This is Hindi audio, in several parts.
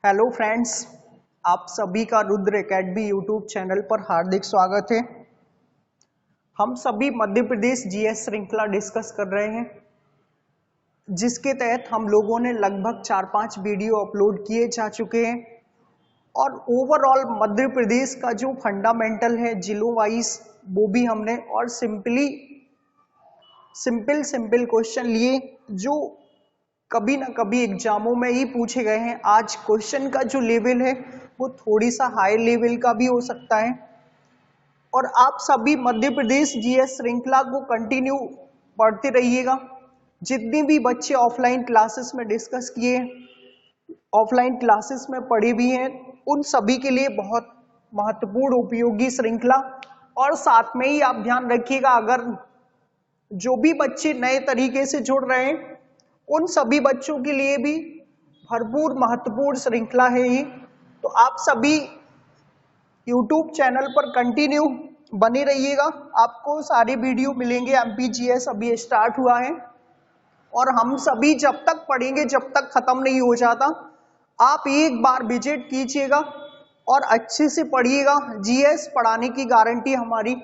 हेलो फ्रेंड्स, आप सभी का रुद्र एकेडमी यूट्यूब चैनल पर हार्दिक स्वागत है। हम सभी मध्य प्रदेश जीएस श्रृंखला डिस्कस कर रहे हैं, जिसके तहत हम लोगों ने लगभग 4-5 वीडियो अपलोड किए जा चुके हैं और ओवरऑल मध्य प्रदेश का जो फंडामेंटल है जिलों वाइज वो भी हमने और सिंपल क्वेश्चन लिए जो कभी ना कभी एग्जामों में ही पूछे गए हैं। आज क्वेश्चन का जो लेवल है वो थोड़ी सा हाई लेवल का भी हो सकता है और आप सभी मध्य प्रदेश जीएस श्रृंखला को कंटिन्यू पढ़ते रहिएगा। जितने भी बच्चे ऑफलाइन क्लासेस में डिस्कस किए, ऑफलाइन क्लासेस में पढ़े भी हैं, उन सभी के लिए बहुत महत्वपूर्ण उपयोगी श्रृंखला। और साथ में ही आप ध्यान रखिएगा, अगर जो भी बच्चे नए तरीके से जुड़ रहे हैं उन सभी बच्चों के लिए भी भरपूर महत्वपूर्ण श्रृंखला है ये। तो आप सभी YouTube चैनल पर कंटिन्यू बने रहिएगा, आपको सारे वीडियो मिलेंगे। एमपीजीएस अभी स्टार्ट हुआ है और हम सभी जब तक पढ़ेंगे, जब तक खत्म नहीं हो जाता, आप एक बार विजिट कीजिएगा और अच्छे से पढ़िएगा। जीएस पढ़ाने की गारंटी हमारी,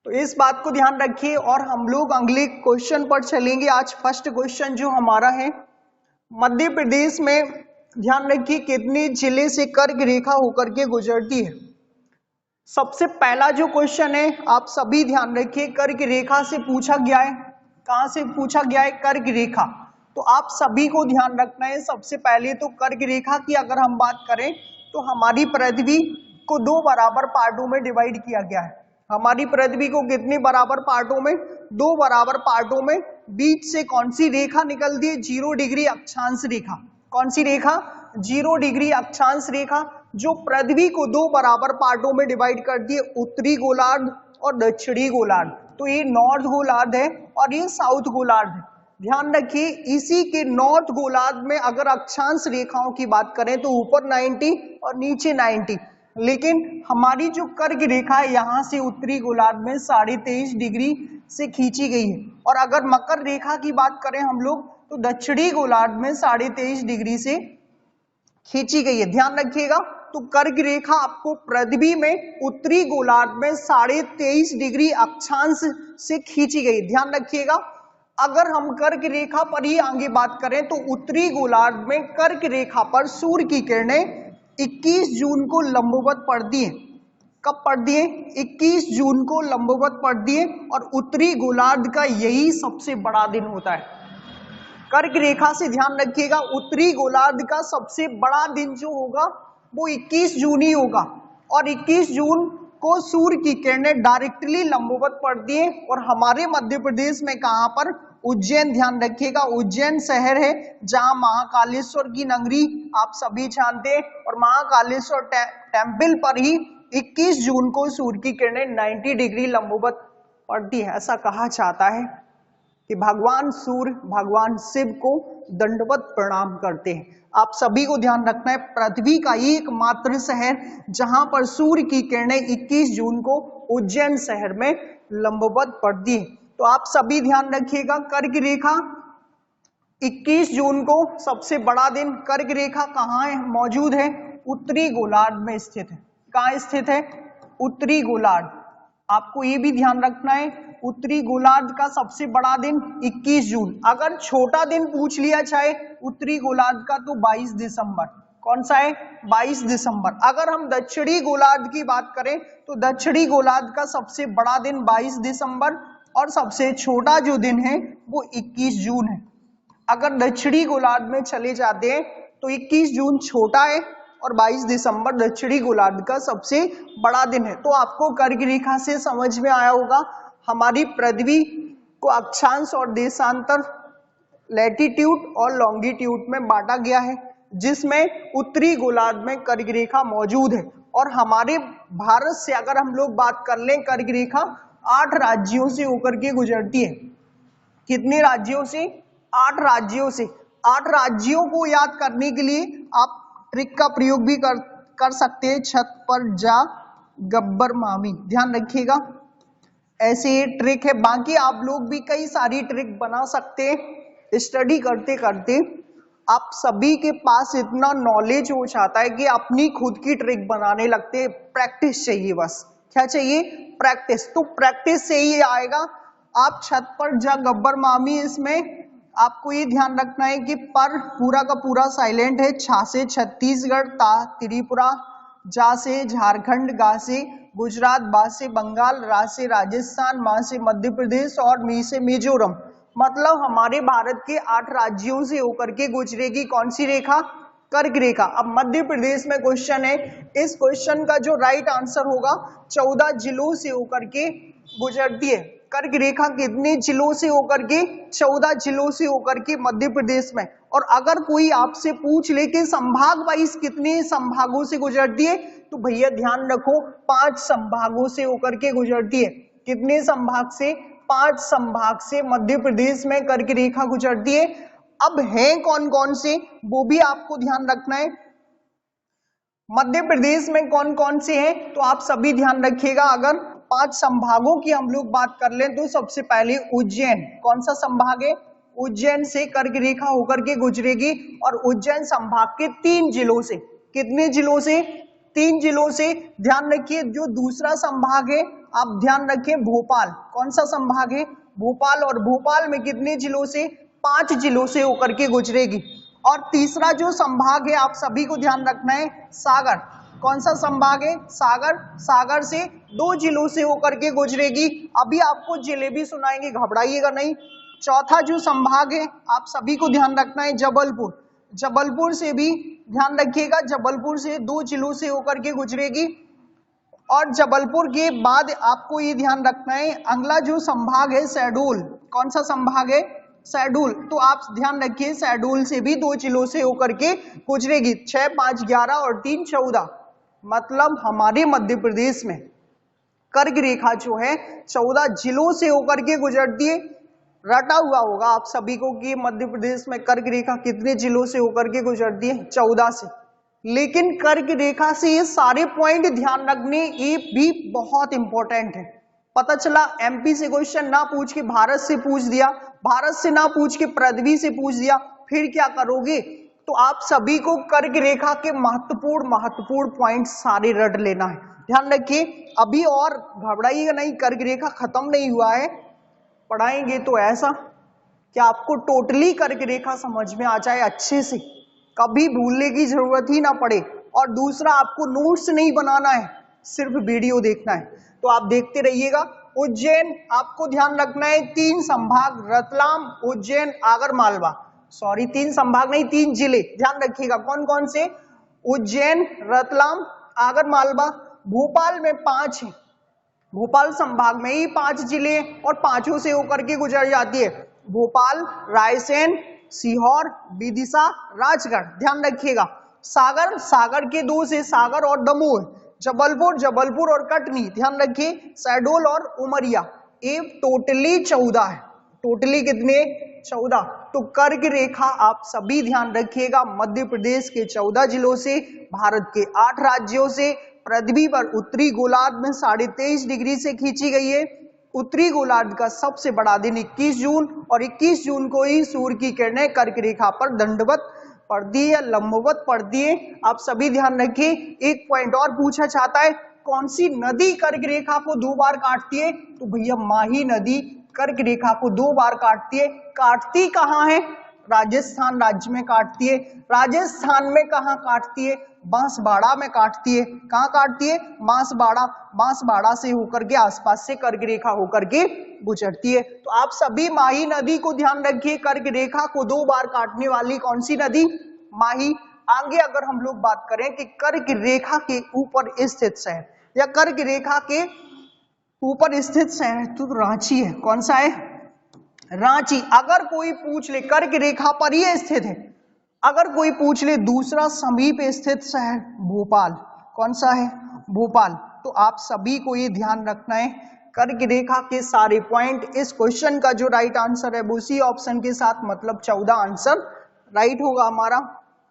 तो इस बात को ध्यान रखिए। और हम लोग अगले क्वेश्चन पर चलेंगे। आज फर्स्ट क्वेश्चन जो हमारा है, मध्य प्रदेश में ध्यान रखिए कितने जिले से कर्क रेखा होकर के गुजरती है। सबसे पहला जो क्वेश्चन है, आप सभी ध्यान रखिए, कर्क रेखा से पूछा गया है। कहां से पूछा गया है? कर्क रेखा। तो आप सभी को ध्यान रखना है। सबसे पहले तो कर्क रेखा की अगर हम बात करें तो हमारी पृथ्वी को 2 बराबर पार्टों में डिवाइड किया गया है। हमारी पृथ्वी को कितने बराबर पार्टों में? 2 बराबर पार्टों में। बीच से कौन सी रेखा निकलती है? 0 डिग्री अक्षांश रेखा। कौन सी रेखा? 0 डिग्री अक्षांश रेखा, जो पृथ्वी को 2 बराबर पार्टों में डिवाइड करती है, उत्तरी गोलार्ध और दक्षिणी गोलार्ध। तो ये नॉर्थ गोलार्ध है और ये साउथ गोलार्ध है। ध्यान रखिए, इसी के नॉर्थ गोलार्ध में अगर अक्षांश रेखाओं की बात करें तो ऊपर 90 और नीचे 90, लेकिन हमारी जो कर्क रेखा है यहां से उत्तरी गोलार्ध में 23.5 डिग्री से खींची गई है। और अगर मकर रेखा की बात करें हम लोग तो दक्षिणी गोलार्ध में 23.5 डिग्री से खींची गई है। ध्यान रखिएगा, तो कर्क रेखा आपको पृथ्वी में उत्तरी गोलार्ध में 23.5 डिग्री अक्षांश से खींची गई। ध्यान रखिएगा, अगर हम कर्क रेखा पर ही आगे बात करें तो उत्तरी गोलार्ध में कर्क रेखा पर सूर्य की किरणें 21 जून को लंबवत पड़ती है। कब पड़ती है? 21 जून को लंबवत पड़ती है और उत्तरी गोलार्ध का यही सबसे बड़ा दिन होता है। कर्क रेखा से ध्यान रखिएगा, उत्तरी गोलार्ध का सबसे बड़ा दिन जो होगा वो 21 जून ही होगा। और 21 जून को सूर्य की किरणें डायरेक्टली लंबवत पड़ती है। और हमारे मध्य प्रदेश में कहां पर? उज्जैन। ध्यान रखिएगा, उज्जैन शहर है जहां महाकालेश्वर की नगरी आप सभी जानते हैं। और महाकालेश्वर टेम्पल पर ही 21 जून को सूर्य की किरणें 90 डिग्री लंबवत पड़ती है। ऐसा कहा जाता है कि भगवान सूर्य भगवान शिव को दंडवत प्रणाम करते हैं। आप सभी को ध्यान रखना है, पृथ्वी का एकमात्र शहर जहां पर सूर्य की किरणें 21 जून को उज्जैन शहर में लंबवत पड़ती है। तो आप सभी ध्यान रखिएगा, कर्क रेखा 21 जून को सबसे बड़ा दिन। कर्क रेखा कहाँ है? मौजूद है उत्तरी गोलार्ध में स्थित है। कहाँ स्थित है? उत्तरी गोलार्ध। आपको ये भी ध्यान रखना है, उत्तरी गोलार्ध का सबसे बड़ा दिन 21 जून। अगर छोटा दिन पूछ लिया जाए उत्तरी गोलार्ध का तो 22 दिसंबर। कौन सा है? 22 दिसंबर। अगर हम दक्षिणी गोलार्ध की बात करें तो दक्षिणी गोलार्ध का सबसे बड़ा दिन 22 दिसंबर और सबसे छोटा जो दिन है वो 21 जून है। अगर दक्षिणी गोलार्ध में चले जाते हैं तो 21 जून छोटा है और 22 दिसंबर दक्षिणी गोलार्ध का सबसे बड़ा दिन है। तो आपको कर्क रेखा से समझ में आया होगा, हमारी पृथ्वी को अक्षांश और देशांतर लैटिट्यूड और लॉन्गिट्यूड में बांटा गया है, जिसमें उत्तरी गोलार्ध में कर्क रेखा मौजूद है। और हमारे भारत से अगर हम लोग बात कर लें, कर्क रेखा 8 राज्यों से होकर के गुजरती है। कितने राज्यों से? 8 राज्यों से। 8 राज्यों को याद करने के लिए आप ट्रिक का प्रयोग भी कर सकते हैं, छत पर जा गब्बर मामी। ध्यान रखिएगा, ऐसे ये ट्रिक है। बाकी आप लोग भी कई सारी ट्रिक बना सकते हैं स्टडी करते करते। आप सभी के पास इतना नॉलेज हो जाता है कि अपनी खुद की ट्रिक बनाने लगते हैं। प्रैक्टिस चाहिए, बस क्या चाहिए? प्रैक्टिस। तो प्रैक्टिस से ही आएगा। आप छत पर जा गब्बर मामी, इसमें आपको ये ध्यान रखना है कि पर पूरा का पूरा साइलेंट है। छा से छत्तीसगढ़, ता त्रिपुरा, जा से झारखंड, गा से गुजरात, बा से बंगाल, रा से राजस्थान, मा से मध्य प्रदेश और मी से मिजोरम। मतलब हमारे भारत के 8 राज्यों से होकर के गुजरेगी कौन सी रेखा? कर्क रेखा। अब मध्य प्रदेश में क्वेश्चन है, इस क्वेश्चन का जो राइट आंसर होगा 14 जिलों से होकर के गुजरती है। कर्क रेखा कितने जिलों से होकर के? 14 जिलों से होकर के मध्य प्रदेश में। और अगर कोई आपसे पूछ ले कि संभाग वाइज कितने संभागों से गुजरती है, तो भैया ध्यान रखो 5 संभागों से होकर के गुजरती है। कितने संभाग से? 5 संभाग से मध्य प्रदेश में कर्क रेखा गुजरती है। अब हैं कौन कौन से, वो भी आपको ध्यान रखना है। मध्य प्रदेश में कौन कौन से हैं, तो आप सभी ध्यान रखिएगा। अगर 5 संभागों की हम लोग बात कर लें तो सबसे पहले उज्जैन। कौन सा संभाग है? उज्जैन से कर्क रेखा होकर के गुजरेगी और उज्जैन संभाग के 3 जिलों से। कितने जिलों से? 3 जिलों से। ध्यान रखिए। जो दूसरा संभाग है आप ध्यान रखिए, भोपाल। कौन सा संभाग है? भोपाल। और भोपाल में कितने जिलों से? 5 जिलों से होकर के गुजरेगी। और तीसरा जो संभाग है आप सभी को ध्यान रखना है, सागर। कौन सा संभाग है? सागर। सागर से 2 जिलों से होकर के गुजरेगी। अभी आपको जिले भी सुनाएंगे, घबराइएगा नहीं। चौथा जो संभाग है आप सभी को ध्यान रखना है, जबलपुर। जबलपुर से भी ध्यान रखिएगा, जबलपुर से 2 जिलों से होकर के गुजरेगी। और जबलपुर के बाद आपको ये ध्यान रखना है, अगला जो संभाग है शहडोल। कौन सा संभाग है? शहडोल। तो आप ध्यान रखिए, शहडोल से भी 2 जिलों से होकर के गुजरेगी। 6, 5, 11 और 3, 14। मतलब हमारे मध्य प्रदेश में कर्क रेखा जो है 14 जिलों से होकर के गुजरती है। रटा हुआ होगा आप सभी को कि मध्य प्रदेश में कर्क रेखा कितने जिलों से होकर के गुजरती है? 14 से। लेकिन कर्क रेखा से ये सारे पॉइंट ध्यान रखने, ये भी बहुत इंपॉर्टेंट है। पता चला एमपी से क्वेश्चन ना पूछ के भारत से पूछ दिया, भारत से ना पूछ के पृथ्वी से पूछ दिया, फिर क्या करोगे? तो आप सभी को कर्क रेखा के महत्वपूर्ण पॉइंट सारे रट लेना है। ध्यान रखिए, अभी और घबराइएगा नहीं, कर्क रेखा खत्म नहीं हुआ है। पढ़ाएंगे तो ऐसा कि आपको टोटली कर्क रेखा समझ में आ जाए अच्छे से, कभी भूलने की जरूरत ही ना पड़े। और दूसरा, आपको नोट्स नहीं बनाना है, सिर्फ वीडियो देखना है। तो आप देखते रहिएगा। उज्जैन आपको ध्यान रखना है, 3 संभाग, रतलाम, उज्जैन, आगर मालवा। सॉरी 3 संभाग नहीं, 3 जिले। ध्यान रखिएगा कौन कौन से? उज्जैन, रतलाम, आगर मालवा। भोपाल में 5 है, भोपाल संभाग में ही 5 जिले और 5 से होकर के गुजर जाती है। भोपाल, रायसेन, सीहोर, विदिशा, राजगढ़। ध्यान रखिएगा। सागर, सागर के 2 से सागर और दमोह। जबलपुर, जबलपुर और कटनी। ध्यान रखिए, शहडोल और उमरिया। ये टोटली 14 है। टोटली कितने? 14। तो कर्क रेखा आप सभी ध्यान रखिएगा, मध्य प्रदेश के 14 जिलों से, भारत के 8 राज्यों से, पृथ्वी पर उत्तरी गोलार्ध में 23.5 डिग्री से खींची गई है। उत्तरी गोलार्ध का सबसे बड़ा दिन 21 जून, और 21 जून को ही सूर्य की किरणें कर्क रेखा पर दंडवत पड़ती है, लंबवत पड़ती है। आप सभी ध्यान रखिए। एक पॉइंट और पूछा जाता है, कौन सी नदी कर्क रेखा को 2 बार काटती है? तो भैया माही नदी कर्क रेखा को 2 बार काटती है। काटती कहाँ है? राजस्थान राज्य में काटती है। राजस्थान में कहाँ काटती है? बांसवाड़ा में काटती है। कहाँ काटती है? बांसवाड़ा। बांसवाड़ा से होकर के आसपास से कर्क रेखा होकर के गुजरती है। तो आप सभी माही नदी को ध्यान रखिए, कर्क रेखा को 2 बार काटने वाली कौन सी नदी? माही। आगे अगर हम लोग बात करें कि कर्क रेखा के ऊपर स्थित शहर या कर्क रेखा के ऊपर स्थित शहर, तो रांची है। कौन सा है? रांची। अगर कोई पूछ ले कर्क रेखा पर ही स्थित है, अगर कोई पूछ ले दूसरा समीप स्थित शहर, भोपाल। कौन सा है? भोपाल। तो आप सभी को ये ध्यान रखना है, कर्क रेखा के सारे पॉइंट। इस क्वेश्चन का जो राइट आंसर है वो सी ऑप्शन के साथ, मतलब 14 आंसर राइट होगा हमारा।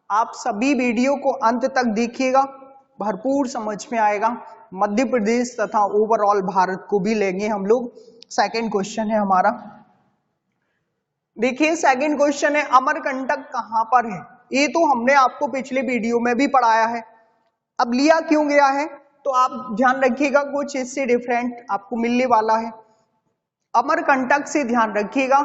आप सभी वीडियो को अंत तक देखिएगा, भरपूर समझ में आएगा। मध्य प्रदेश तथा ओवरऑल भारत को भी लेंगे हम लोग। सेकंड क्वेश्चन है हमारा, देखिए सेकंड क्वेश्चन है, अमरकंटक कहां पर है? ये तो हमने आपको पिछले वीडियो में भी पढ़ाया है। अब लिया क्यों गया है तो आप ध्यान रखिएगा, कुछ इससे डिफरेंट आपको मिलने वाला है। अमरकंटक से ध्यान रखिएगा,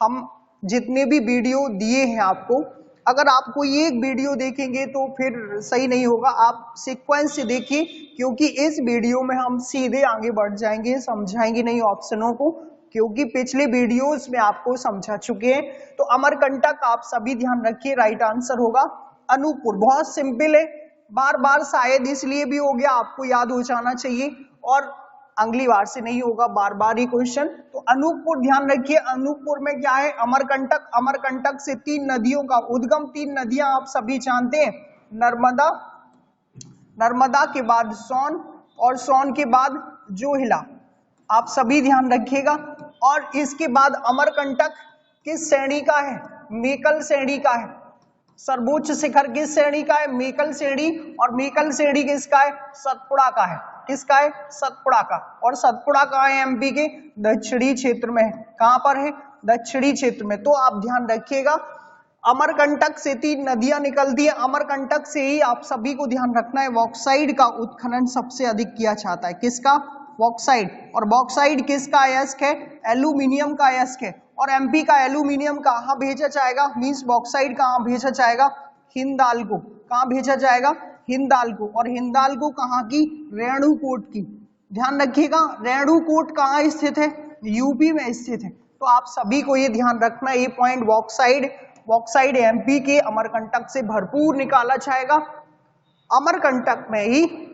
हम जितने भी वीडियो दिए हैं आपको, अगर आप कोई एक वीडियो देखेंगे तो फिर सही नहीं होगा, आप सीक्वेंस से देखिए, क्योंकि इस वीडियो में हम सीधे आगे बढ़ जाएंगे, समझाएंगे नहीं ऑप्शनों को, क्योंकि पिछले वीडियोस में आपको समझा चुके हैं। तो अमरकंटक आप सभी ध्यान रखिए, राइट आंसर होगा अनूपपुर। बहुत सिंपल है, बार बार शायद इसलिए भी हो गया, आपको याद हो जाना चाहिए और अगली बार से नहीं होगा बार बार ही क्वेश्चन। तो अनूपपुर ध्यान रखिए, अनूपपुर में क्या है, अमरकंटक। अमरकंटक से 3 नदियों का उद्गम, 3 नदियां आप सभी जानते हैं, नर्मदा, नर्मदा के बाद सोन और सोन के बाद जोहिला, आप सभी ध्यान रखिएगा। और इसके बाद अमरकंटक किस श्रेणी का है, मेकल श्रेणी का है। सर्वोच्च शिखर किस श्रेणी का है, मेकल श्रेणी। और मेकल श्रेणी किसका है, सतपुड़ा का है। किसका है, सतपुड़ा का। और सतपुड़ा कहाँ है, एमपी के दक्षिणी क्षेत्र में है। कहां पर है, दक्षिणी क्षेत्र में। तो आप ध्यान रखिएगा, अमरकंटक से 3 नदियां निकलती है। अमरकंटक से ही आप सभी को ध्यान रखना है, बॉक्साइड का उत्खनन सबसे अधिक किया जाता है। किसका, बॉक्साइड। और बॉक्साइड किसका अयस्क है, एल्यूमिनियम का अयस्क है। और एमपी का एल्यूमिनियम कहाँ भेजा जाएगा, मींस बॉक्साइड कहाँ भेजा जाएगा, हिंदाल्को। कहाँ भेजा जाएगा, हिंदाल्को। और हिंदाल्को कहाँ की, रेणुकूट की। ध्यान रखिएगा, रेणुकूट कहाँ स्थित है, यूपी में स्थित है। तो आप सभी को ये ध्यान रखना है, ये पॉइंट, बॉक्साइड, बॉक्साइड एमपी के अमरकंटक से भरपूर निकाला जाएगा। अमरकंटक में ही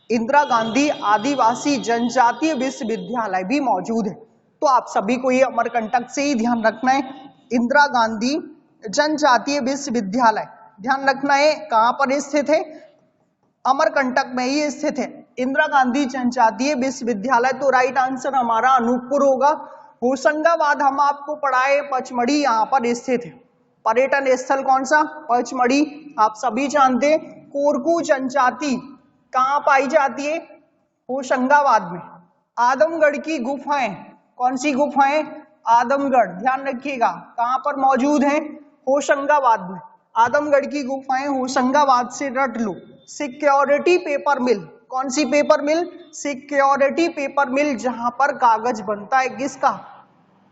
इंदिरा गांधी आदिवासी जनजातीय विश्वविद्यालय भी मौजूद है। तो आप सभी को ये अमरकंटक से ही ध्यान रखना है, इंदिरा गांधी जनजातीय विश्वविद्यालय ध्यान रखना है, कहां पर स्थित है, अमरकंटक में ही स्थित है, इंदिरा गांधी जनजातीय विश्वविद्यालय। तो राइट आंसर हमारा अनूपपुर होगा। होशंगाबाद हम आपको पढ़ाए, पचमढ़ी यहाँ पर स्थित है। पर्यटन स्थल कौन सा, पचमढ़ी। आप सभी जानते हैं कोरकू जनजाति कहाँ पाई जाती है, होशंगाबाद में। आदमगढ़ की गुफाएं, कौन सी गुफाएं, आदमगढ़, ध्यान रखिएगा कहां पर मौजूद है, होशंगाबाद में। आदमगढ़ की गुफाएं होशंगाबाद से रट लो। सिक्योरिटी पेपर मिल, कौन सी पेपर मिल, सिक्योरिटी पेपर मिल, जहां पर कागज बनता है, किसका,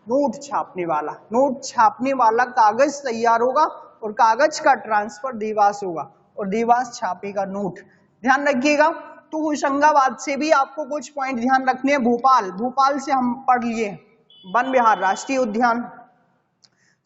नोट छापने वाला। नोट छापने वाला कागज तैयार होगा और कागज का ट्रांसफर देवास होगा और देवास छापेगा नोट, ध्यान रखिएगा। तो होशंगाबाद से भी आपको कुछ पॉइंट ध्यान रखने हैं। भोपाल, भोपाल से हम पढ़ लिए वन विहार राष्ट्रीय उद्यान,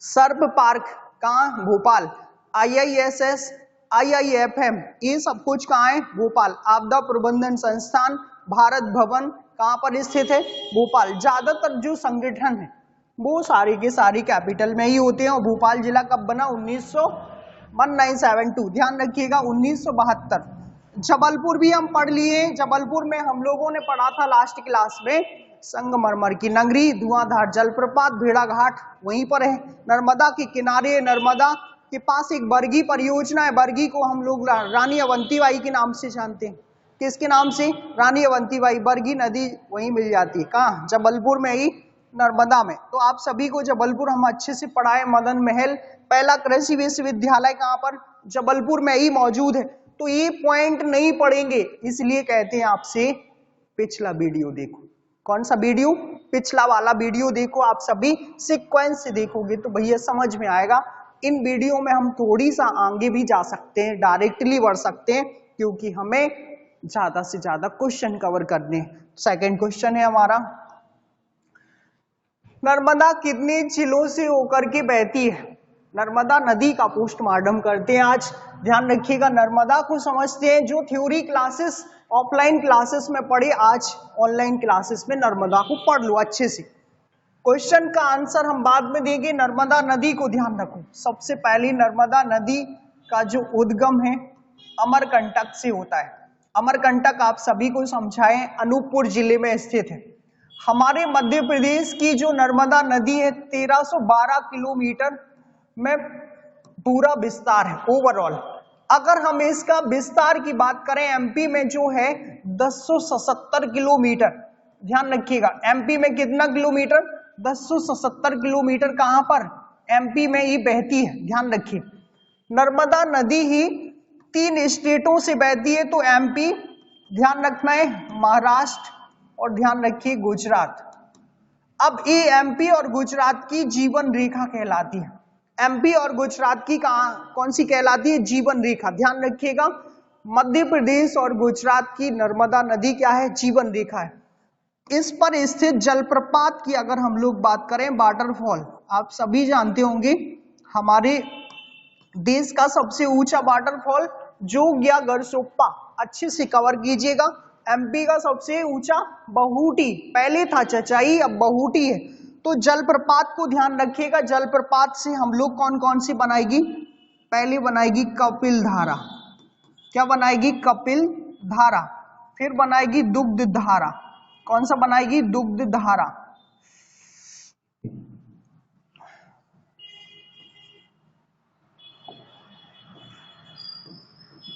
सर्प पार्क कहाँ, भोपाल। IISS, IIFM, ये सब कुछ कहाँ है, भोपाल। आपदा प्रबंधन संस्थान, भारत भवन कहाँ पर स्थित है, भोपाल। ज्यादातर जो संगठन है वो सारी के सारी कैपिटल में ही होते हैं। और भोपाल जिला कब बना, 1972, ध्यान रखिएगा 1972। जबलपुर भी हम पढ़ लिए। जबलपुर में हम लोगों ने पढ़ा था लास्ट क्लास में, संगमरमर की नगरी, धुआंधार जलप्रपात, भेड़ाघाट वहीं पर है, नर्मदा के किनारे। नर्मदा के पास एक बरगी परियोजना है, बरगी को हम लोग रानी अवंतीबाई के नाम से जानते हैं। किसके नाम से, रानी अवंतीबाई। बरगी नदी वहीं मिल जाती है, कहाँ, जबलपुर में ही, नर्मदा में। तो आप सभी को जबलपुर हम अच्छे से पढ़ाए। मदन महल, पहला कृषि विश्वविद्यालय कहाँ पर, जबलपुर में ही मौजूद है। तो ये पॉइंट नहीं पढ़ेंगे, इसलिए कहते हैं आपसे पिछला वीडियो देखो। कौन सा वीडियो, पिछला वाला वीडियो देखो। आप सभी सीक्वेंस से देखोगे तो भैया समझ में आएगा। इन वीडियो में हम थोड़ी सा आगे भी जा सकते हैं, डायरेक्टली बढ़ सकते हैं, क्योंकि हमें ज्यादा से ज्यादा क्वेश्चन कवर करने हैं। सेकंड क्वेश्चन है हमारा, नर्मदा कितने जिलों से होकर के बहती है। नर्मदा नदी का पोस्टमार्टम करते हैं आज, ध्यान रखिएगा। नर्मदा को समझते हैं, जो थ्योरी क्लासेस ऑफलाइन क्लासेस में पढ़े, आज ऑनलाइन क्लासेस में नर्मदा को पढ़ लो अच्छे से। क्वेश्चन का आंसर हम बाद में देंगे। नर्मदा नदी को ध्यान रखो। सबसे पहले नर्मदा नदी का जो उद्गम है अमरकंटक से होता है। अमरकंटक आप सभी को समझाएं, अनूपपुर जिले में स्थित है। हमारे मध्य प्रदेश की जो नर्मदा नदी है 1312 किलोमीटर में पूरा विस्तार है ओवरऑल। अगर हम इसका विस्तार की बात करें, एमपी में जो है 1077 किलोमीटर, ध्यान रखिएगा। एमपी में कितना किलोमीटर, 1077 किलोमीटर। कहां पर, एमपी में ही बहती है, ध्यान रखिए। नर्मदा नदी ही 3 स्टेटों से बहती है, तो एमपी ध्यान रखना है, महाराष्ट्र और ध्यान रखिए गुजरात। अब ये एमपी और गुजरात की जीवन रेखा कहलाती है। एमपी और गुजरात की कौन सी कहलाती है? जीवन रेखा। ध्यान रखिएगा, मध्य प्रदेश और गुजरात की नर्मदा नदी क्या है? जीवन रेखा है। इस पर स्थित जलप्रपात की अगर हम लोग बात करें, वाटरफॉल, आप सभी जानते होंगे हमारे देश का सबसे ऊंचा वाटरफॉल जोग या गरसोप्पा, अच्छे से कवर कीजिएगा। एमपी का सबसे ऊंचा बहुटी, पहले था चचाई अब बहुटी है। तो जलप्रपात को ध्यान रखिएगा, जलप्रपात से हम लोग कौन कौन सी बनाएगी? पहले बनाएगी कपिल धारा, क्या बनाएगी? कपिल धारा। फिर बनाएगी दुग्ध धारा, कौन सा बनाएगी? दुग्ध धारा।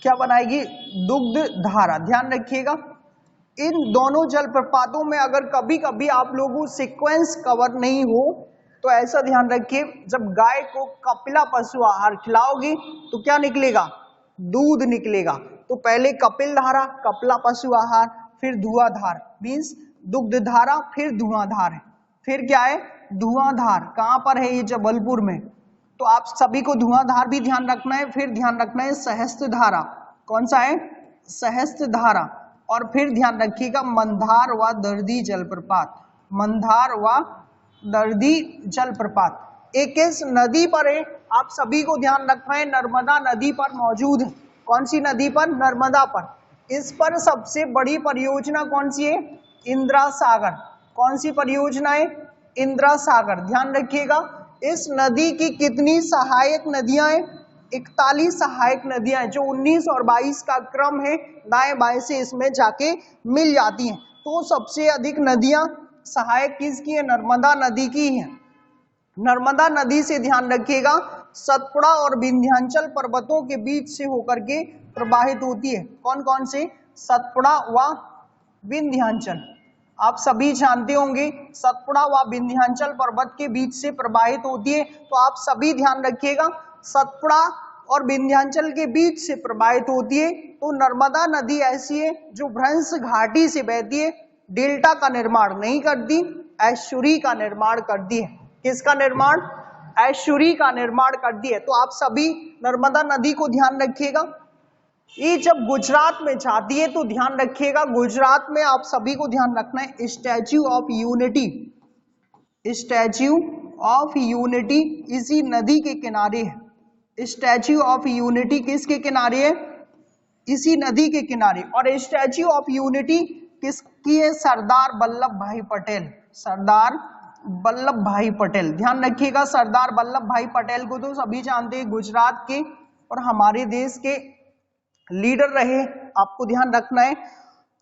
क्या बनाएगी? दुग्ध धारा। ध्यान रखिएगा, इन दोनों जलप्रपातों में अगर कभी कभी आप लोगों सीक्वेंस कवर नहीं हो तो ऐसा ध्यान रखिए, जब गाय को कपिला पशु आहार खिलाओगे तो क्या निकलेगा? दूध निकलेगा। तो पहले कपिल धारा, कपिला पशु आहार, फिर धुआंधार, मीन्स दुग्ध धारा, फिर धुआंधार है। फिर क्या है? धुआंधार। कहां पर है? ये जबलपुर में। तो आप सभी को धुआंधार भी ध्यान रखना है। फिर ध्यान रखना है सहस्त्र धारा, कौन सा है? सहस्त्र धारा। और फिर ध्यान रखिएगा मंदार व दर्दी जलप्रपात, मंदार व दर्दी जलप्रपात। एक इस नदी पर है, आप सभी को ध्यान रखना है, नर्मदा नदी पर मौजूद है। कौन सी नदी पर? नर्मदा पर। इस पर सबसे बड़ी परियोजना कौन सी है? इंदिरा सागर। कौन सी परियोजना है? इंदिरा सागर। ध्यान रखिएगा, इस नदी की कितनी सहायक नदियां हैं? 41 सहायक नदियां हैं, जो 19 और 22 का क्रम है, दाएं बाएं से इसमें जाके मिल जाती हैं। तो सबसे अधिक नदियां सहायक किसकी है? नर्मदा नदी की है। नर्मदा नदी से ध्यान रखिएगा सतपुड़ा और विंध्याचल पर्वतों के बीच से होकर के प्रवाहित होती है। कौन कौन से? सतपुड़ा व विंध्याचल। आप सभी जानते होंगे सतपुड़ा व विंध्याचल पर्वत के बीच से प्रवाहित होती है। तो आप सभी ध्यान रखिएगा, सतपुड़ा और विंध्याचल के बीच से प्रवाहित होती है। तो नर्मदा नदी ऐसी है जो भ्रंश घाटी से बहती है, डेल्टा का निर्माण नहीं करती, एस्चुरी का निर्माण करती है। किसका निर्माण? एस्चुरी का निर्माण करती है। तो आप सभी नर्मदा नदी को ध्यान रखिएगा। ये जब गुजरात में जाती है तो ध्यान रखिएगा, गुजरात में आप सभी को ध्यान रखना है statue of unity, statue of unity इसी नदी के किनारे है। स्टैच्यू ऑफ यूनिटी किसके किनारे है? इसी नदी के किनारे। और स्टैच्यू ऑफ यूनिटी किसकी है? सरदार वल्लभ भाई पटेल, सरदार वल्लभ भाई पटेल। ध्यान रखिएगा, सरदार वल्लभ भाई पटेल को तो सभी जानते हैं, गुजरात के और हमारे देश के लीडर रहे। आपको ध्यान रखना है,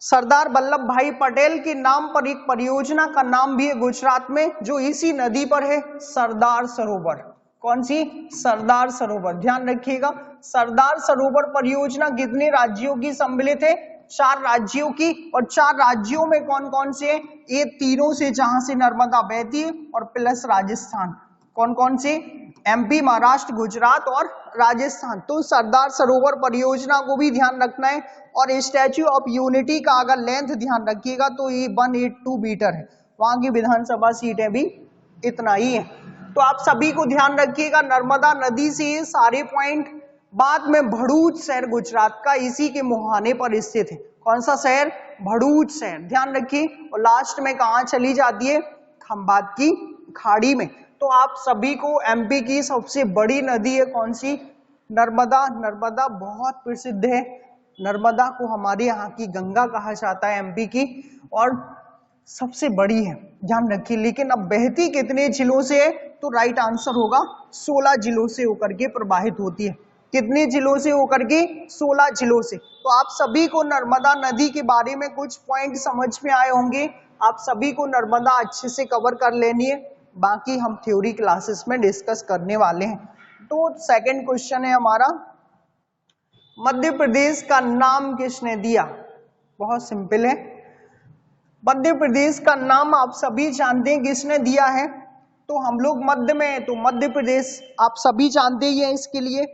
सरदार वल्लभ भाई पटेल के नाम पर एक परियोजना का नाम भी है गुजरात में, जो इसी नदी पर है, सरदार सरोवर। कौन सी? सरदार सरोवर। ध्यान रखिएगा, सरदार सरोवर परियोजना कितने राज्यों की सम्मिलित है? 4 राज्यों की। और 4 राज्यों में कौन कौन से? ये तीनों से जहां से नर्मदा बहती है और प्लस राजस्थान। कौन कौन से? एमपी, महाराष्ट्र, गुजरात और राजस्थान। तो सरदार सरोवर परियोजना को भी ध्यान रखना है। और स्टैच्यू ऑफ यूनिटी का अगर लेंथ ध्यान रखिएगा तो ये 182 मीटर है। वहां की विधानसभा सीटें भी इतना ही है। तो आप सभी को ध्यान रखिएगा, नर्मदा नदी से ये सारे पॉइंट। बाद में भरूच शहर गुजरात का इसी के मुहाने पर स्थित है। कौन सा शहर? भरूच शहर। ध्यान रखिए। और लास्ट में कहाँ चली जाती है? खंबात की खाड़ी में। तो आप सभी को एमपी की सबसे बड़ी नदी है कौन सी? नर्मदा। नर्मदा बहुत प्रसिद्ध है। नर्मदा को हमारे यहाँ की गंगा कहा जाता है एमपी की, और सबसे बड़ी है। ध्यान रखिए। लेकिन अब बहती कितने जिलों से है? तो राइट आंसर होगा 16 जिलों से होकर के प्रवाहित होती है। कितने जिलों से होकर के? 16 जिलों से। तो आप सभी को नर्मदा नदी के बारे में कुछ पॉइंट समझ में आए होंगे। आप सभी को नर्मदा अच्छे से कवर कर लेनी है, बाकी हम थ्योरी क्लासेस में डिस्कस करने वाले हैं। तो सेकंड क्वेश्चन है हमारा, मध्य प्रदेश का नाम किसने दिया? बहुत सिंपल है, मध्य प्रदेश का नाम आप सभी जानते हैं किसने दिया है। तो हम लोग मध्य में हैं तो मध्य प्रदेश आप सभी जानते ही हैं इसके लिए।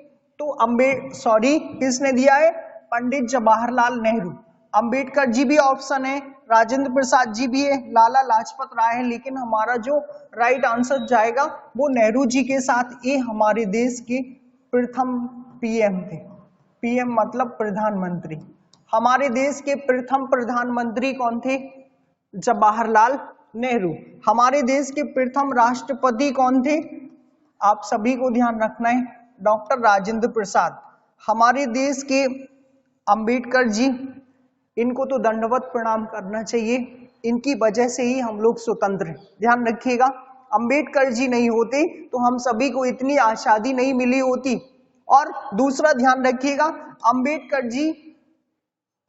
किसने दिया है? पंडित जवाहरलाल नेहरू। अंबेडकर जी भी ऑप्शन है, राजेंद्र प्रसाद जी भी है, लाला लाजपत राय है, लेकिन हमारा जो राइट आंसर जाएगा वो नेहरू जी के साथ। ये हमारे देश के प्रथम पीएम थे। पीएम मतलब प्रधानमंत्री। हमारे देश के प्रथम प्रधानमंत्री कौन थे? जवाहरलाल नेहरू। हमारे देश के प्रथम राष्ट्रपति कौन थे? आप सभी को ध्यान रखना है, डॉक्टर राजेंद्र प्रसाद। हमारे देश के अंबेडकर जी, इनको तो दंडवत प्रणाम करना चाहिए, इनकी वजह से ही हम लोग स्वतंत्र हैं। ध्यान रखिएगा, अंबेडकर जी नहीं होते तो हम सभी को इतनी आजादी नहीं मिली होती। और दूसरा ध्यान रखिएगा, अंबेडकर जी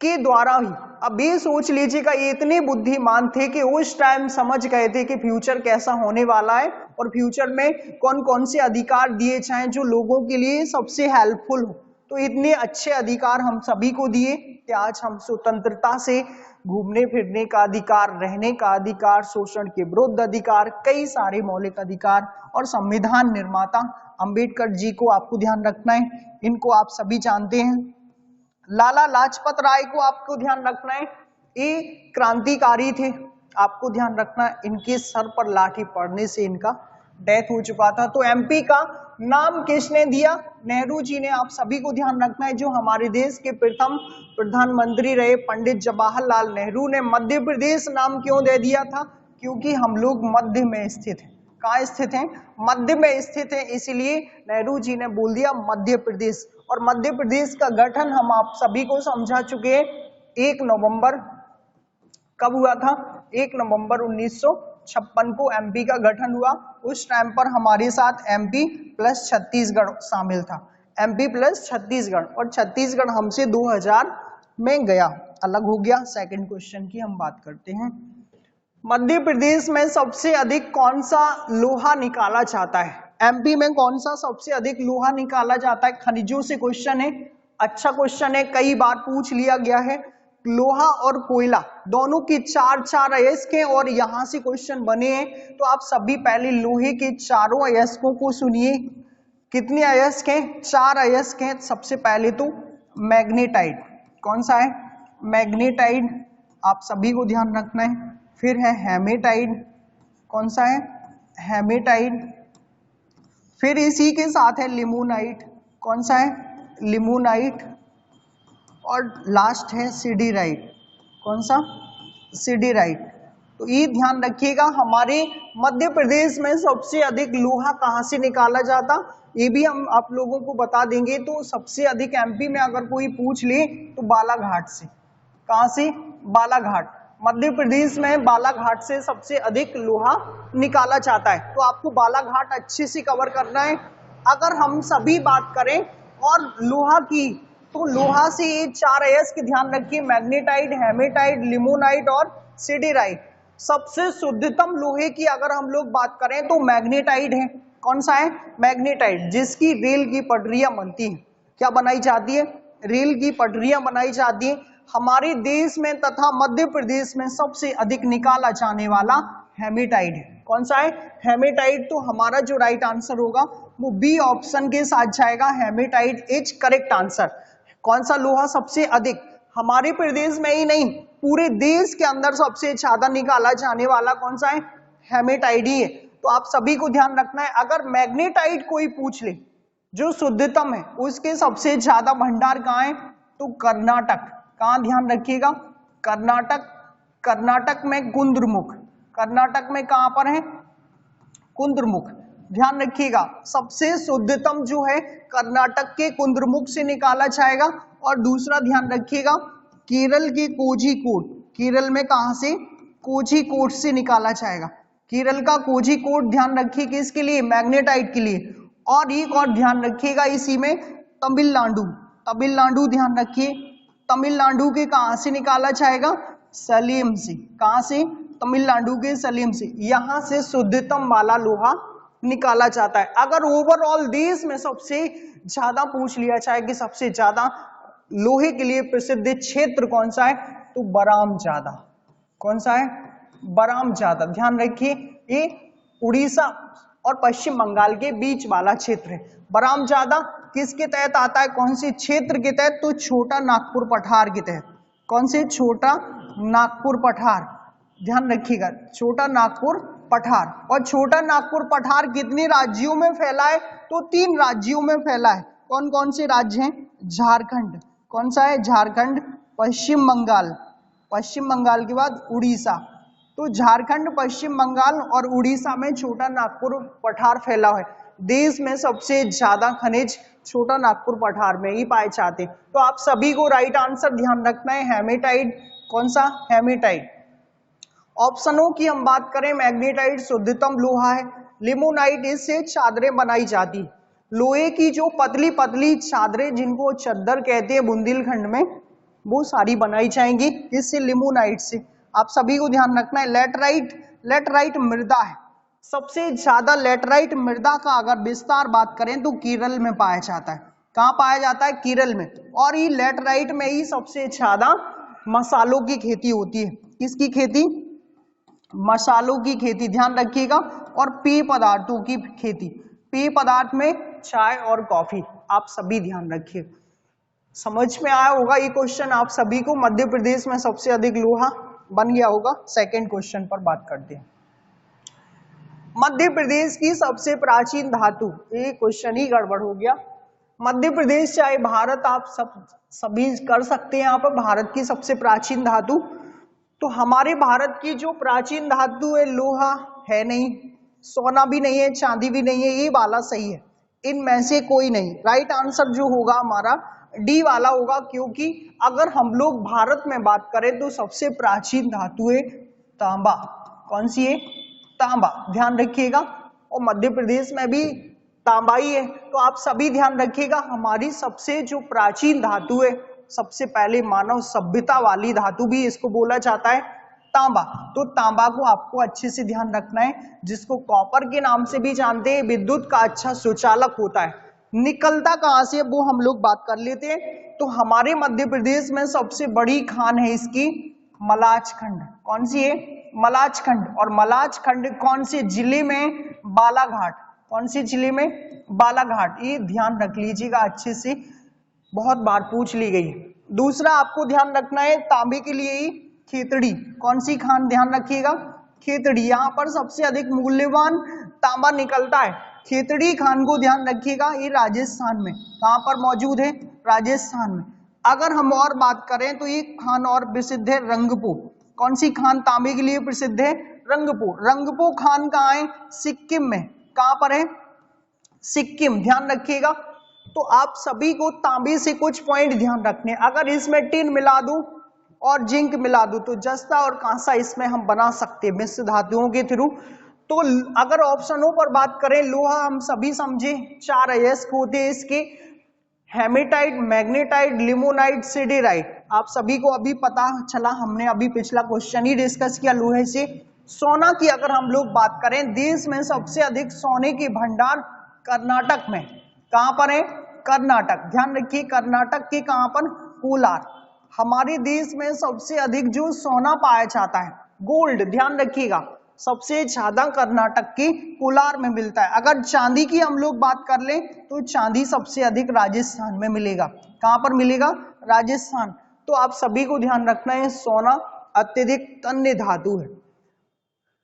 के द्वारा ही, अब ये सोच लीजिएगा, ये इतने बुद्धिमान थे कि उस टाइम समझ गए थे कि फ्यूचर कैसा होने वाला है और फ्यूचर में कौन कौन से अधिकार दिए जाएं जो लोगों के लिए सबसे हेल्पफुल हो। तो इतने अच्छे अधिकार हम सभी को दिए कि आज हम स्वतंत्रता से घूमने फिरने का अधिकार, रहने का अधिकार, शोषण के विरुद्ध अधिकार, कई सारे मौलिक अधिकार। और संविधान निर्माता अंबेडकर जी को आपको ध्यान रखना है, इनको आप सभी जानते हैं। लाला लाजपत राय को आपको ध्यान रखना है, ये क्रांतिकारी थे, आपको ध्यान रखना है, इनके सर पर लाठी पड़ने से इनका डेथ हो चुका था। तो एमपी का नाम किसने दिया? नेहरू जी ने। आप सभी को ध्यान रखना है, जो हमारे देश के प्रथम प्रधानमंत्री रहे पंडित जवाहरलाल नेहरू ने मध्य प्रदेश नाम क्यों दे दिया था? क्योंकि हम लोग मध्य में स्थित हैं। कहाँ स्थित हैं? मध्य में स्थित हैं, इसलिए नेहरू जी ने बोल दिया मध्य प्रदेश। और मध्य प्रदेश का गठन हम आप सभी को समझा चुके हैं, 1 नवंबर कब हुआ था? 1 नवंबर 1956 को एमपी का गठन हुआ। उस टाइम पर हमारे साथ एमपी प्लस छत्तीसगढ़ शामिल था, एमपी प्लस छत्तीसगढ़, और छत्तीसगढ़ हमसे 2000 में गया, अलग हो गया। सेकंड क्वेश्चन की हम बात करते हैं। मध्य प्रदेश में सबसे अधिक कौन सा लोहा निकाला जाता है? एमपी में कौन सा सबसे अधिक लोहा निकाला जाता है? खनिजों से क्वेश्चन है, अच्छा क्वेश्चन है, कई बार पूछ लिया गया है। लोहा और कोयला दोनों की 4 अयस्क हैं और यहां से क्वेश्चन बने हैं। तो आप सभी पहले लोहे के चारों अयस्कों को सुनिए। कितने अयस्क हैं? 4 अयस्क हैं। सबसे पहले तो मैग्नेटाइट, कौन सा है? मैग्नेटाइट, आप सभी को ध्यान रखना है। फिर है हेमेटाइट, कौन सा है? हेमेटाइट। फिर इसी के साथ है लिमोनाइट, कौन सा है? लिमोनाइट। और लास्ट है सिडीराइट, कौन सा? सिडीराइट। तो ये ध्यान रखिएगा, हमारे मध्य प्रदेश में सबसे अधिक लोहा कहाँ से निकाला जाता, ये भी हम आप लोगों को बता देंगे। तो सबसे अधिक एमपी में अगर कोई पूछ ले तो बालाघाट से। कहाँ से? बालाघाट। मध्य प्रदेश में बालाघाट से सबसे अधिक लोहा निकाला जाता है। तो आपको बालाघाट अच्छे से कवर करना है। अगर हम सभी बात करें और लोहा की, तो लोहा से ये 4 अयस्क ध्यान रखिए, मैग्नेटाइट, हेमेटाइट, लिमोनाइट और सिडीराइट। सबसे शुद्धतम लोहे की अगर हम लोग बात करें तो मैग्नेटाइट है। कौन सा है? मैग्नेटाइट, जिसकी रेल की पटरियां बनती है। क्या बनाई जाती है? रेल की पटरियां बनाई जाती है। हमारे देश में तथा मध्य प्रदेश में सबसे अधिक निकाला जाने वाला हेमेटाइट है। कौन सा है? हेमेटाइट। तो हमारा जो राइट आंसर होगा वो बी ऑप्शन के साथ जाएगा, हेमेटाइट इज करेक्ट आंसर। कौन सा लोहा सबसे अधिक? हमारे प्रदेश में ही नहीं, पूरे देश के अंदर सबसे ज्यादा निकाला जाने वाला कौन सा है? हेमेटाइट ही है। तो आप सभी को ध्यान रखना है, अगर मैग्नेटाइट कोई पूछ ले जो शुद्धतम है, उसके सबसे ज्यादा भंडार कहाँ है? तो कर्नाटक। कहाँ? ध्यान रखिएगा, कर्नाटक। कर्नाटक में कुंद्रमुख, कर्नाटक में कहां पर है? कुंद्रमुख। ध्यान रखिएगा, सबसे शुद्धतम जो है कर्नाटक के कुंद्रमुख से निकाला जाएगा। और दूसरा ध्यान रखिएगा, केरल के कोझिकोड, केरल में कहां से? कोझिकोड से निकाला जाएगा। केरल का कोझिकोड ध्यान रखिए, किसके लिए? मैग्नेटाइट के लिए। और एक और ध्यान रखिएगा इसी में, तमिलनाडु, तमिलनाडु ध्यान रखिए, तमिलनाडु के कहां से निकाला जाएगा? सलेम से। कहां से? तमिलनाडु के सलेम से। यहां से शुद्धतम वाला लोहा निकाला जाता है। अगर ओवरऑल देश में सबसे ज्यादा पूछ लिया जाए कि सबसे ज्यादा लोहे के लिए प्रसिद्ध क्षेत्र कौन सा है, तो बराम जादा। कौन सा है? बराम जादा। ध्यान रखिए, ये उड़ीसा और पश्चिम बंगाल के बीच वाला क्षेत्र है। बराम जादा किसके तहत आता है, कौन से क्षेत्र के तहत, तो छोटा नागपुर पठार के तहत। कौन से, छोटा नागपुर पठार, ध्यान रखिएगा, छोटा नागपुर पठार। और छोटा नागपुर पठार कितने राज्यों में फैला है, तो 3 राज्यों में फैला है। कौन कौन से राज्य हैं, झारखंड, कौन सा है, झारखंड, पश्चिम बंगाल, पश्चिम बंगाल के बाद उड़ीसा। तो झारखंड, पश्चिम बंगाल और उड़ीसा में छोटा नागपुर पठार फैला है। देश में सबसे ज्यादा खनिज छोटा नागपुर पठार में ही पाए जाते। तो आप सभी को राइट आंसर ध्यान रखना है हेमेटाइट। कौन सा, हेमेटाइट। ऑप्शनों की हम बात करें, मैग्नेटाइट शुद्धतम लोहा है, लिमोनाइट इससे चादरें बनाई जाती, लोहे की जो पतली पतली चादरें जिनको चद्दर कहते हैं बुंदेलखंड में, वो सारी बनाई जाएंगी इससे, लिमोनाइट से। आप सभी को ध्यान रखना है। लेटराइट, लेटराइट मृदा है, सबसे ज्यादा लेटराइट मृदा का अगर विस्तार बात करें तो केरल में पाया जाता है। कहाँ पाया जाता है, केरल में। और ये लेटराइट में ही सबसे ज्यादा मसालों की खेती होती है। किसकी खेती, मसालों की खेती, ध्यान रखिएगा। और पेय पदार्थों की खेती, पेय पदार्थ में चाय और कॉफी, आप सभी ध्यान रखिए। समझ में आया होगा ये क्वेश्चन आप सभी को। मध्य प्रदेश में सबसे अधिक लोहा बन गया होगा। सेकंड क्वेश्चन पर बात करते हैं। मध्य प्रदेश की सबसे प्राचीन धातु, ये क्वेश्चन ही गड़बड़ हो गया। मध्य प्रदेश चाहे भारत, आप सभी कर सकते हैं यहाँ पर, भारत की सबसे प्राचीन धातु। तो हमारे भारत की जो प्राचीन धातु है, लोहा है नहीं, सोना भी नहीं है, चांदी भी नहीं है, ये वाला सही है। इनमें से कोई नहीं। राइट आंसर जो होगा हमारा डी वाला होगा, क्योंकि अगर हम लोग भारत में बात करें तो सबसे प्राचीन धातु है तांबा। कौन सी है, तांबा, ध्यान रखिएगा। और मध्य प्रदेश में भी तांबा ही है। तो आप सभी ध्यान रखिएगा, हमारी सबसे जो प्राचीन धातु है, सबसे पहले मानव सभ्यता वाली धातु भी इसको बोला जाता है तांबा। तो तांबा को आपको अच्छे से ध्यान रखना है, जिसको कॉपर के नाम से भी जानते हैं, विद्युत का अच्छा सुचालक होता है। निकलता कहां से वो हम लोग बात कर लेते हैं। तो हमारे मध्य प्रदेश में सबसे बड़ी खान है इसकी मलाच खंड। कौन सी है, मलाच खंड। और मलाच खंड कौन से जिले में, बालाघाट। कौन से जिले में, बालाघाट। ये ध्यान रख लीजिएगा अच्छे से, बहुत बार पूछ ली गई। दूसरा आपको ध्यान रखना है, तांबे के लिए ही खेतड़ी। कौन सी खान, ध्यान रखिएगा, खेतड़ी। यहाँ पर सबसे अधिक मूल्यवान तांबा निकलता है, खेतड़ी खान को ध्यान रखिएगा। ये राजस्थान में, कहाँ पर मौजूद है, राजस्थान में। अगर हम और बात करें तो ये खान और प्रसिद्ध है रंगपो। कौन सी खान तांबे के लिए प्रसिद्ध है, रंगपो। रंगपो खान कहाँ है, सिक्किम में। कहाँ पर है, सिक्किम, ध्यान रखिएगा। तो आप सभी को तांबे से कुछ पॉइंट ध्यान रखने, अगर इसमें टिन मिला दूं और जिंक मिला दूं तो जस्ता और कांसा इसमें हम बना सकते हैं मिश्र धातुओं के थ्रू। तो अगर ऑप्शनों पर बात करें, लोहा हम सभी समझे 4 अयस्क होते हैं इसके, हेमेटाइट, मैग्नेटाइट, लिमोनाइट, सिडेराइट। आप सभी को अभी पता चला, हमने अभी पिछला क्वेश्चन ही डिस्कस किया लोहे से। सोना की अगर हम लोग बात करें, देश में सबसे अधिक सोने के भंडार कर्नाटक में। कहां पर है, कर्नाटक, ध्यान रखिए। कर्नाटक के कहां पर, कोलार। हमारे देश में सबसे अधिक जो सोना पाया जाता है, गोल्ड, ध्यान रखिएगा, सबसे ज्यादा कर्नाटक के कोलार में मिलता है। अगर चांदी की हम लोग बात कर लें तो चांदी सबसे अधिक राजस्थान में मिलेगा। कहां पर मिलेगा, राजस्थान। तो आप सभी को ध्यान रखना है, सोना अत्यधिक तन्य धातु है।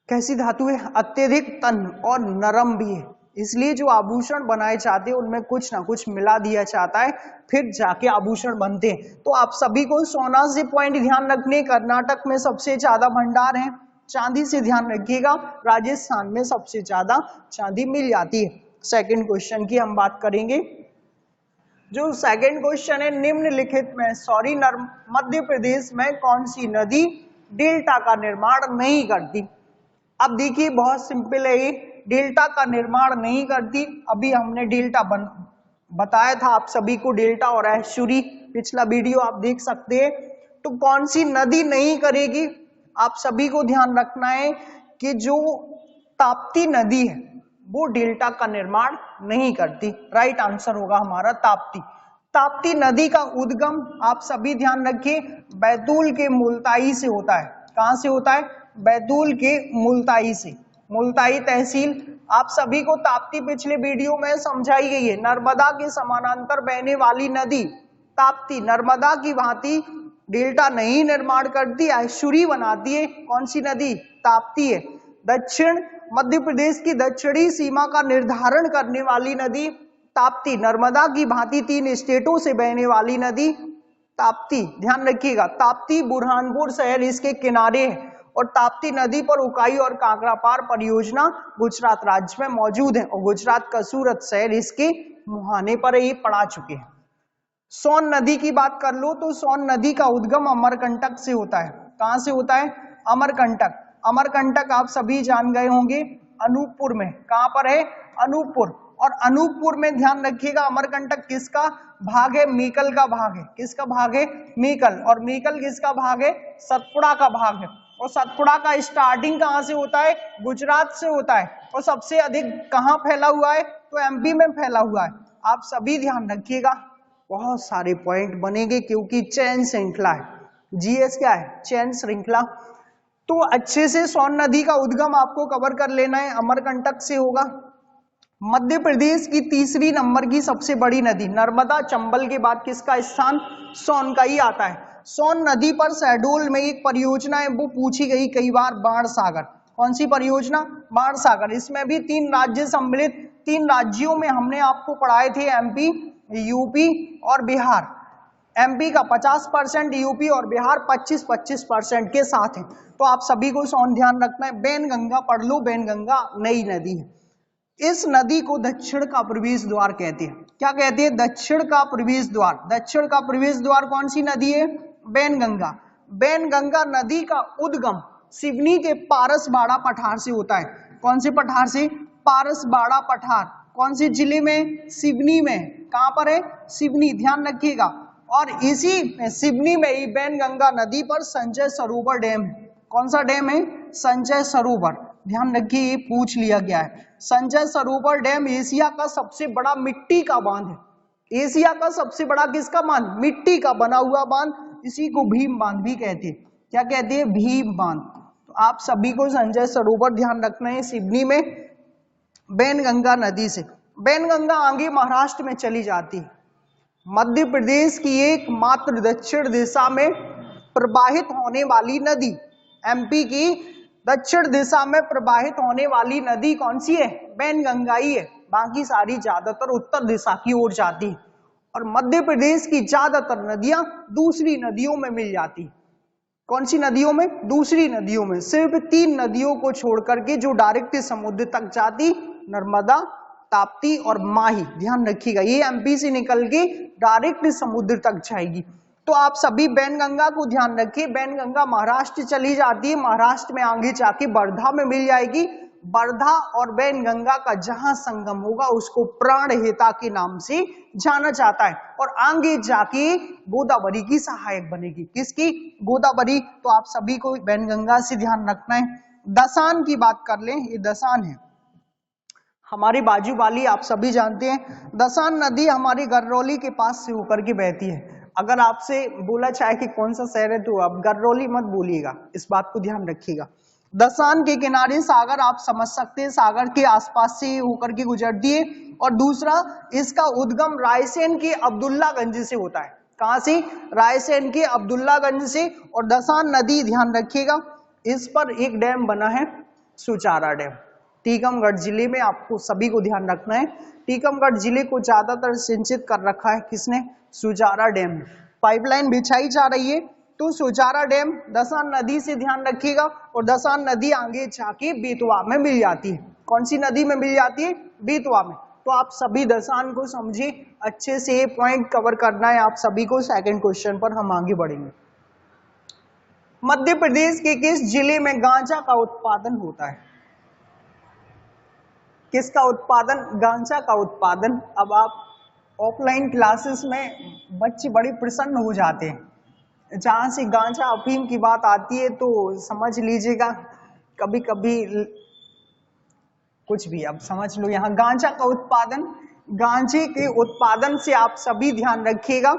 कैसी धातु है, अत्यधिक तन्य और नरम भी है, इसलिए जो आभूषण बनाए जाते हैं उनमें कुछ ना कुछ मिला दिया जाता है, फिर जाके आभूषण बनते हैं। तो आप सभी को सोना से पॉइंट ध्यान रखने, कर्नाटक में सबसे ज्यादा भंडार है। चांदी से ध्यान रखिएगा, राजस्थान में सबसे ज्यादा चांदी मिल जाती है। सेकंड क्वेश्चन की हम बात करेंगे। जो सेकंड क्वेश्चन है, निम्नलिखित में मध्य प्रदेश में कौन सी नदी डेल्टा का निर्माण नहीं करती। अब देखिए बहुत सिंपल है, ये डेल्टा का निर्माण नहीं करती। अभी हमने डेल्टा बताया था आप सभी को, डेल्टा और एस्चुरी, पिछला वीडियो आप देख सकते हैं। तो कौन सी नदी नहीं करेगी, आप सभी को ध्यान रखना है कि जो ताप्ती नदी है वो डेल्टा का निर्माण नहीं करती। राइट आंसर होगा हमारा ताप्ती। ताप्ती नदी का उद्गम आप सभी ध्यान रखिए, बैतूल के मुल्ताई से होता है। कहां से होता है, बैतूल के मुल्ताई से। मुल्ताई तहसील आप सभी को ताप्ती पिछले वीडियो में समझाई गई है। नर्मदा के समानांतर बहने वाली नदी ताप्ती नर्मदा की भांति डेल्टा नहीं निर्माण करती, एस्चुरी बनाती है। कौन सी नदी? ताप्ती है। दक्षिण मध्य प्रदेश की दक्षिणी सीमा का निर्धारण करने वाली नदी ताप्ती। नर्मदा की भांति 3 स्टेटों से बहने वाली नदी ताप्ती। ध्यान रखिएगा, ताप्ती बुरहानपुर शहर इसके किनारे है और ताप्ती नदी पर उकाई और काकरापार परियोजना गुजरात राज्य में मौजूद है और गुजरात का सूरत शहर इसके मुहाने पर ये पड़ा चुके हैं। सोन नदी की बात कर लो तो सोन नदी का उद्गम अमरकंटक से होता है। कहां से होता है? अमरकंटक। अमरकंटक आप सभी जान गए होंगे, अनूपपुर में। कहां पर है? अनूपपुर। और अनूपपुर में ध्यान रखिएगा, अमरकंटक किसका भाग है? मीकल का भाग है। किसका भाग है? मीकल। और मीकल किसका भाग है? सतपुड़ा का भाग है। और सतपुड़ा का स्टार्टिंग कहां से होता है? गुजरात से होता है। और सबसे अधिक कहां फैला हुआ है? तो एमपी में फैला हुआ है। आप सभी ध्यान रखिएगा, बहुत सारे पॉइंट बनेंगे क्योंकि चैन श्रृंखला है। जीएस क्या है? चैन श्रृंखला। तो अच्छे से सोन नदी का उद्गम आपको कवर कर लेना है, अमरकंटक से होगा। मध्य प्रदेश की तीसरी नंबर की सबसे बड़ी नदी नर्मदा चंबल के बाद किसका स्थान? सोन का ही आता है। सोन नदी पर शहडोल में एक परियोजना है, वो पूछी गई कई बार, बाण सागर। कौन सी परियोजना? बाण सागर। इसमें भी 3 राज्य सम्मिलित, 3 राज्यों में हमने आपको पढ़ाए थे, एमपी, यूपी और बिहार। एमपी का 50%, यूपी और बिहार 25-25% के साथ है। तो आप सभी को सोन ध्यान रखना है। बैनगंगा पढ़ लो, बैनगंगा नई नदी है। इस नदी को दक्षिण का प्रवेश द्वार कहते हैं। क्या कहते हैं? दक्षिण का प्रवेश द्वार। दक्षिण का प्रवेश द्वार कौन सी नदी है? बैनगंगा। बैनगंगा नदी का उद्गम सिवनी के पारसबाड़ा पठार से होता है। कौन से पठार से? पारसबाड़ा पठार। कौन से जिले में? सिवनी में। कहां पर है? सिवनी। ध्यान रखिएगा। और इसी सिवनी में ही बैनगंगा नदी पर संजय सरोवर डैम। कौन सा डैम है? संजय सरोवर। ध्यान रखिए, ये पूछ लिया गया है। संजय सरोवर डैम एशिया का सबसे बड़ा मिट्टी का बांध है। एशिया का सबसे बड़ा किसका बांध? मिट्टी का बना हुआ बांध। इसी को भीम बांध भी कहते हैं। क्या कहते हैं? भीम बांध। तो आप सभी को संजय सरोवर ध्यान रखना है, सिवनी में, बैनगंगा नदी से। बैनगंगा आगे महाराष्ट्र में चली जाती है। मध्य प्रदेश की एकमात्र दक्षिण दिशा में प्रवाहित होने वाली नदी, एमपी की दक्षिण दिशा में प्रवाहित होने वाली नदी कौन सी है? बैनगंगा ही है। बाकी सारी ज्यादातर उत्तर दिशा की ओर जाती है। और मध्य प्रदेश की ज्यादातर नदियां दूसरी नदियों में मिल जाती। कौन सी नदियों में? दूसरी नदियों में। सिर्फ 3 नदियों को छोड़ करके जो डायरेक्ट समुद्र तक जाती, नर्मदा, ताप्ती और माही। ध्यान रखिएगा, ये एमपी से निकल के डायरेक्ट समुद्र तक जाएगी। तो आप सभी बैनगंगा को ध्यान रखिए। बैनगंगा महाराष्ट्र चली जाती है, महाराष्ट्र में आगे जाके वर्धा में मिल जाएगी। वर्धा और बैनगंगा का जहां संगम होगा उसको प्राणहिता के नाम से जाना जाता है। और आगे जाके गोदावरी की सहायक बनेगी। किसकी? गोदावरी। तो आप सभी को बैनगंगा से ध्यान रखना है। दसान की बात कर लें, ये दसान है हमारी बाजू वाली, आप सभी जानते हैं। दसान नदी हमारी गररौली के पास से होकर के बहती है। अगर आपसे बोला चाहे कि कौन सा शहर है तो आप गररौली मत बोलिएगा, इस बात को ध्यान रखिएगा। दसान के किनारे सागर आप समझ सकते हैं, सागर के आसपास से होकर के गुजरती है। और दूसरा, इसका उद्गम रायसेन के अब्दुल्लागंज से होता है। कहां से? रायसेन के अब्दुल्लागंज से। और दसान नदी ध्यान रखिएगा, इस पर एक डैम बना है, सुचारा डैम, टीकमगढ़ जिले में। आपको सभी को ध्यान रखना है, टीकमगढ़ जिले को ज्यादातर सिंचित कर रखा है किसने? सुचारा डैम। पाइपलाइन बिछाई जा रही है। तो सुचारा डैम दसान नदी से ध्यान रखिएगा। और दसान नदी आगे जाके बेतवा में मिल जाती है। कौन सी नदी में मिल जाती है? बेतवा में। तो आप सभी दसान को समझिए, अच्छे से ये पॉइंट कवर करना है आप सभी को। सेकंड क्वेश्चन पर हम आगे बढ़ेंगे। मध्य प्रदेश के किस जिले में गांजा का उत्पादन होता है? किसका उत्पादन? गांजा का उत्पादन। अब आप ऑफलाइन क्लासेस में बच्चे बड़े प्रसन्न हो जाते हैं, जहां से गांजा अफीम की बात आती है तो समझ लीजिएगा कभी कभी कुछ भी। अब समझ लो, यहाँ गांजा का उत्पादन, गांजे के उत्पादन से आप सभी ध्यान रखिएगा।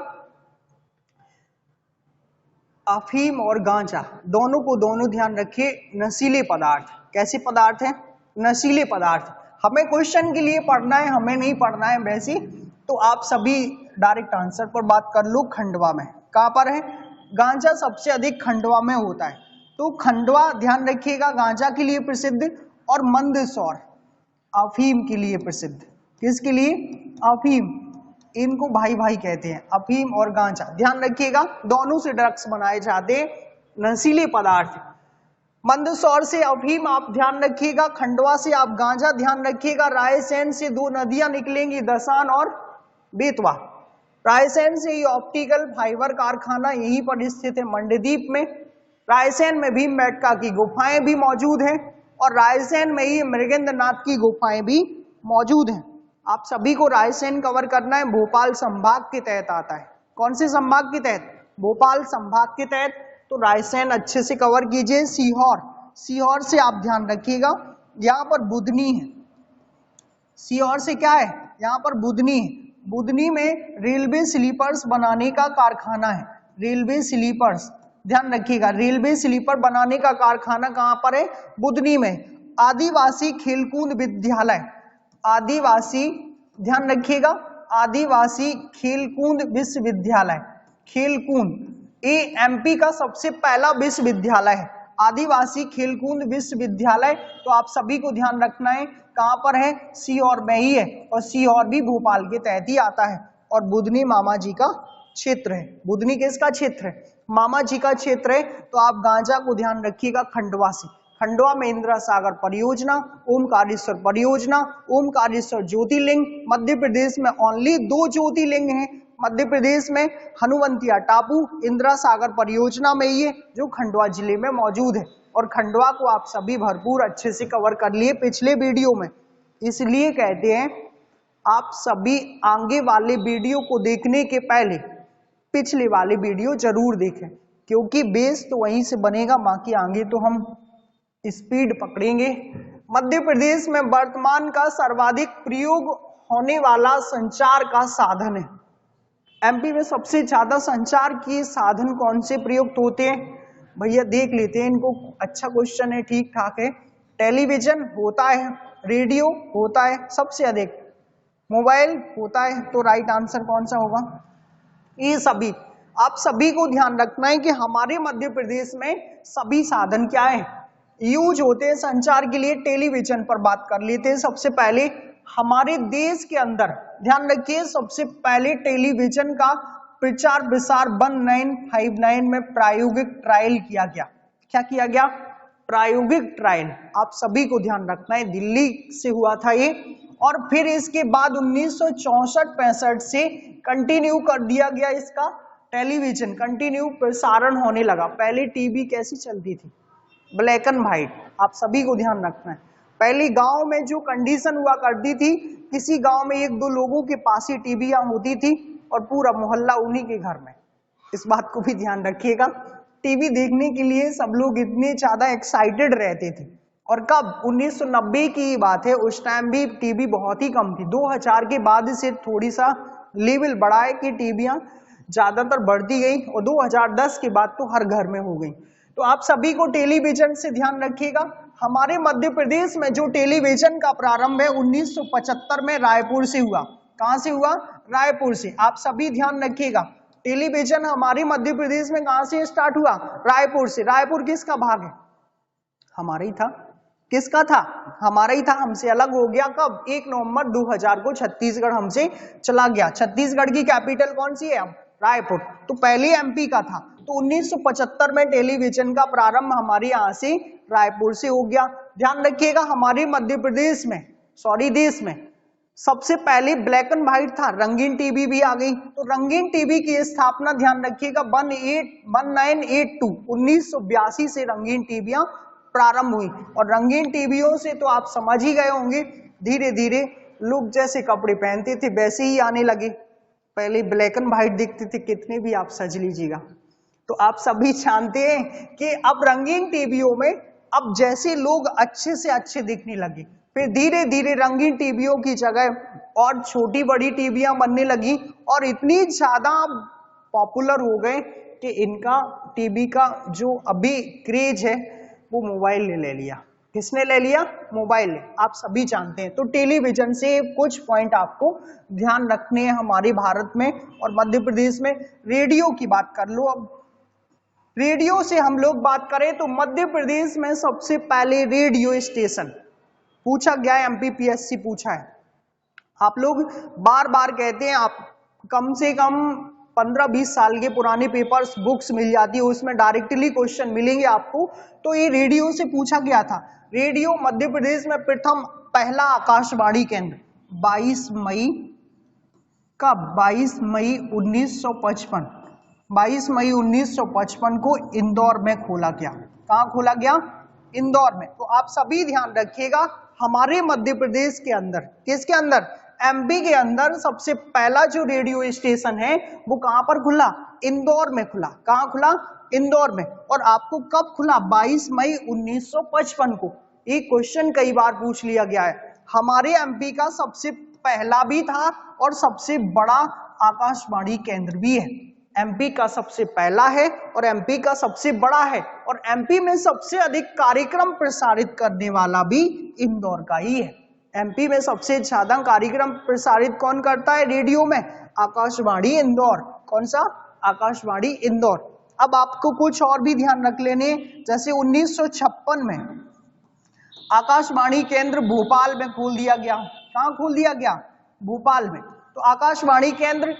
अफीम और गांजा दोनों को ध्यान रखिए, नशीले पदार्थ। कैसे पदार्थ हैं? नशीले पदार्थ। हमें क्वेश्चन के लिए पढ़ना है, हमें नहीं पढ़ना है वैसे, तो आप सभी डायरेक्ट आंसर पर बात कर लो। खंडवा में कहाँ पर है? गांजा सबसे अधिक खंडवा में होता है, तो खंडवा ध्यान रखिएगा गांजा के लिए प्रसिद्ध, और मंदसौर अफीम के लिए प्रसिद्ध। किसके लिए? अफीम। इनको भाई भाई कहते हैं, अफीम और गांजा। ध्यान रखिएगा दोनों से ड्रग्स बनाए जाते हैं, नशीले पदार्थ। मंदसौर से अफीम आप ध्यान रखिएगा, खंडवा से आप गांजा ध्यान रखिएगा। रायसेन से दो नदियां निकलेंगी, दसान और बेतवा। रायसेन से ही ऑप्टिकल फाइबर कारखाना यहीं पर स्थित है मंडदीप में। रायसेन में भीमबेटका की गुफाएं भी मौजूद हैं, और रायसेन में ही मृगेंद्रनाथ की गुफाएं भी मौजूद हैं। आप सभी को रायसेन कवर करना है, भोपाल संभाग के तहत आता है। कौन से संभाग के तहत? भोपाल संभाग के तहत। तो रायसेन अच्छे से कवर कीजिए। सीहोर, सीहोर से आप ध्यान रखिएगा, यहाँ पर बुधनी है। सीहोर से क्या है? यहाँ पर बुधनी है। बुधनी में रेलवे स्लीपर्स बनाने का कारखाना है। रेलवे स्लीपर्स ध्यान रखिएगा, रेलवे स्लीपर बनाने का कारखाना कहाँ पर है? बुधनी में। आदिवासी खेलकूद विद्यालय, आदिवासी ध्यान रखिएगा, आदिवासी खेलकूद विश्वविद्यालय, खेलकूद, ये एमपी का सबसे पहला विश्वविद्यालय है, आदिवासी खेलकूद विश्वविद्यालय। तो आप सभी को ध्यान रखना है कहाँ पर है? सीहोर में ही है, और सीहोर भी भोपाल के तहत ही आता है। और बुधनी मामा जी का क्षेत्र है। बुधनी किसका क्षेत्र है? मामा जी का क्षेत्र है। तो आप गांजा को ध्यान रखिएगा खंडवा से। खंडवा में इंदिरा सागर परियोजना, ओमकारेश्वर परियोजना, ओमकारेश्वर ज्योतिर्लिंग। मध्य प्रदेश में ओनली 2 ज्योतिर्लिंग हैं। मध्य प्रदेश में हनुवंतिया टापू इंदिरा सागर परियोजना में ही है, जो खंडवा जिले में मौजूद है। और खंडवा को आप सभी भरपूर अच्छे से कवर कर लिए पिछले वीडियो में। इसलिए कहते हैं आप सभी आगे वाले वीडियो को देखने के पहले पिछले वाले वीडियो जरूर देखें, क्योंकि बेस तो वहीं से बनेगा, बाकी आगे तो हम स्पीड पकड़ेंगे। मध्य प्रदेश में वर्तमान का सर्वाधिक प्रयोग होने वाला संचार का साधन है। एमपी में सबसे ज्यादा संचार के साधन कौन से प्रयुक्त होते हैं? भैया देख लेते हैं इनको, अच्छा क्वेश्चन है, ठीक ठाक है। टेलीविजन होता है, रेडियो होता है, सबसे अधिक मोबाइल होता है। तो राइट आंसर कौन सा होगा? ये सभी। आप सभी को ध्यान रखना है कि हमारे मध्य प्रदेश में सभी साधन क्या है, यूज होते हैं संचार के लिए। टेलीविजन पर बात कर लेते हैं। सबसे पहले हमारे देश के अंदर ध्यान रखिए, सबसे पहले टेलीविजन का प्रचार विसार 1959 में प्रायोगिक ट्रायल किया गया। क्या किया गया? प्रायोगिक ट्रायल। आप सभी को ध्यान रखना है, दिल्ली से हुआ था ये। और फिर इसके बाद 1964-65 से कंटिन्यू कर दिया गया इसका टेलीविजन, कंटिन्यू प्रसारण होने लगा। पहले टीवी कैसी चलती थी? Black and white. आप सभी को ध्यान रखना है। पहले गांव में जो कंडीशन हुआ करती थी, किसी गांव में 1-2 लोगों के पास ही टीवियां होती थी और पूरा मोहल्ला उन्हीं के घर में। इस बात को भी ध्यान रखिएगा, टीवी देखने के लिए सब लोग इतने ज्यादा एक्साइटेड रहते थे। और कब? 1990 की बात है, उस टाइम भी टीवी बहुत ही कम थी। 2000 के बाद से थोड़ी सा लेवल बढ़ा है कि टीवियां ज्यादातर बढ़ती गई, और 2010 के बाद तो हर घर में हो गई। तो आप सभी को टेलीविजन से ध्यान रखिएगा। हमारे मध्य प्रदेश में जो टेलीविजन का प्रारंभ है 1975 में रायपुर से हुआ। कहां से हुआ? रायपुर से। आप सभी ध्यान रखिएगा, टेलीविजन हमारे मध्य प्रदेश में कहां से स्टार्ट हुआ? रायपुर से। रायपुर किसका भाग है? हमारा ही था। किसका था? हमारा ही था, हमसे अलग हो गया। कब? 1 नवंबर 2000 को छत्तीसगढ़ हमसे चला गया। छत्तीसगढ़ की कैपिटल कौन सी है? रायपुर। तो पहले एमपी का था। तो 1975 में टेलीविजन का प्रारंभ हमारे यहाँ से रायपुर से हो गया। ध्यान रखिएगा, हमारे मध्य प्रदेश में, सॉरी देश में, सबसे पहले ब्लैक एंड व्हाइट था, रंगीन टीवी भी आ गई। तो रंगीन टीवी की स्थापना ध्यान रखिएगा 1982 1982 से रंगीन टीवियां प्रारंभ हुई। और रंगीन टीवियों से तो आप समझ ही गए होंगे, धीरे धीरे लोग जैसे कपड़े पहनते थे वैसे ही आने लगे। पहले ब्लैक एंड व्हाइट दिखते थे, कितने भी आप सज लीजिएगा। तो आप सभी जानते हैं कि अब रंगीन टीवियों में अब जैसे लोग अच्छे से अच्छे दिखने लगे, फिर धीरे धीरे रंगीन टीवियों की जगह और छोटी बड़ी टीवियां बनने लगी, और इतनी ज्यादा पॉपुलर हो गए कि इनका टीवी का जो अभी क्रेज है वो मोबाइल ने ले लिया। किसने ले लिया? मोबाइल ने। आप सभी जानते हैं। तो टेलीविजन से कुछ पॉइंट आपको ध्यान रखने हैं हमारे भारत में। और मध्य प्रदेश में रेडियो की बात कर लो। अब रेडियो से हम लोग बात करें तो मध्य प्रदेश में सबसे पहले रेडियो स्टेशन पूछा गया है, एमपीपीएससी पूछा है। आप लोग बार बार कहते हैं, आप कम से कम 15-20 साल के पुराने पेपर्स बुक्स मिल जाती है, उसमें डायरेक्टली क्वेश्चन मिलेंगे आपको। तो ये रेडियो से पूछा गया था। रेडियो मध्य प्रदेश में प्रथम पहला आकाशवाणी केंद्र 22 मई कब? 22 मई 1955। 22 मई 1955 को इंदौर में खोला गया। कहाँ खोला गया? इंदौर में। तो आप सभी ध्यान रखिएगा, हमारे मध्य प्रदेश के अंदर, किसके अंदर? एमपी के अंदर सबसे पहला जो रेडियो स्टेशन है वो कहां पर खुला? इंदौर में खुला। कहां खुला? इंदौर में। और आपको कब खुला? 22 मई 1955 को। ये क्वेश्चन कई बार पूछ लिया गया है। हमारे एमपी का सबसे पहला भी था और सबसे बड़ा आकाशवाणी केंद्र भी है। एमपी का सबसे पहला है और एमपी का सबसे बड़ा है। और एमपी में सबसे अधिक कार्यक्रम प्रसारित करने वाला भी इंदौर का ही है। एमपी में सबसे ज्यादा कार्यक्रम प्रसारित कौन करता है रेडियो में? आकाशवाणी इंदौर। कौन सा? आकाशवाणी इंदौर। अब आपको कुछ और भी ध्यान रख लेने, जैसे 1956 में आकाशवाणी केंद्र भोपाल में खोल दिया गया। कहाँ खोल दिया गया? भोपाल में। तो आकाशवाणी केंद्र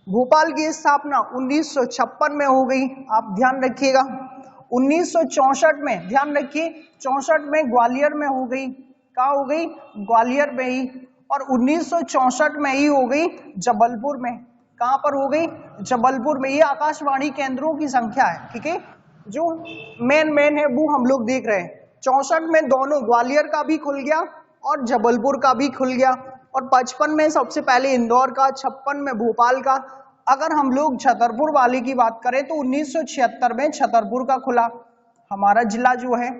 भोपाल की स्थापना 1956 में हो गई। आप ध्यान रखिएगा। 1964 में, ध्यान रखिए, 64 में ग्वालियर में हो गई। कहाँ हो गई? ग्वालियर में ही। और 1964 में ही हो गई जबलपुर में। कहाँ पर हो गई? जबलपुर में। ये आकाशवाणी केंद्रों की संख्या है, ठीक है, जो मेन है वो हम लोग देख रहे हैं। 64 में दोनों, ग्वालियर का भी खुल गया और जबलपुर का भी खुल गया। और 55 में सबसे पहले इंदौर का, 56 में भोपाल का। अगर हम लोग छतरपुर वाले की बात करें तो 1976 में छतरपुर का खुला हमारा जिला जो है।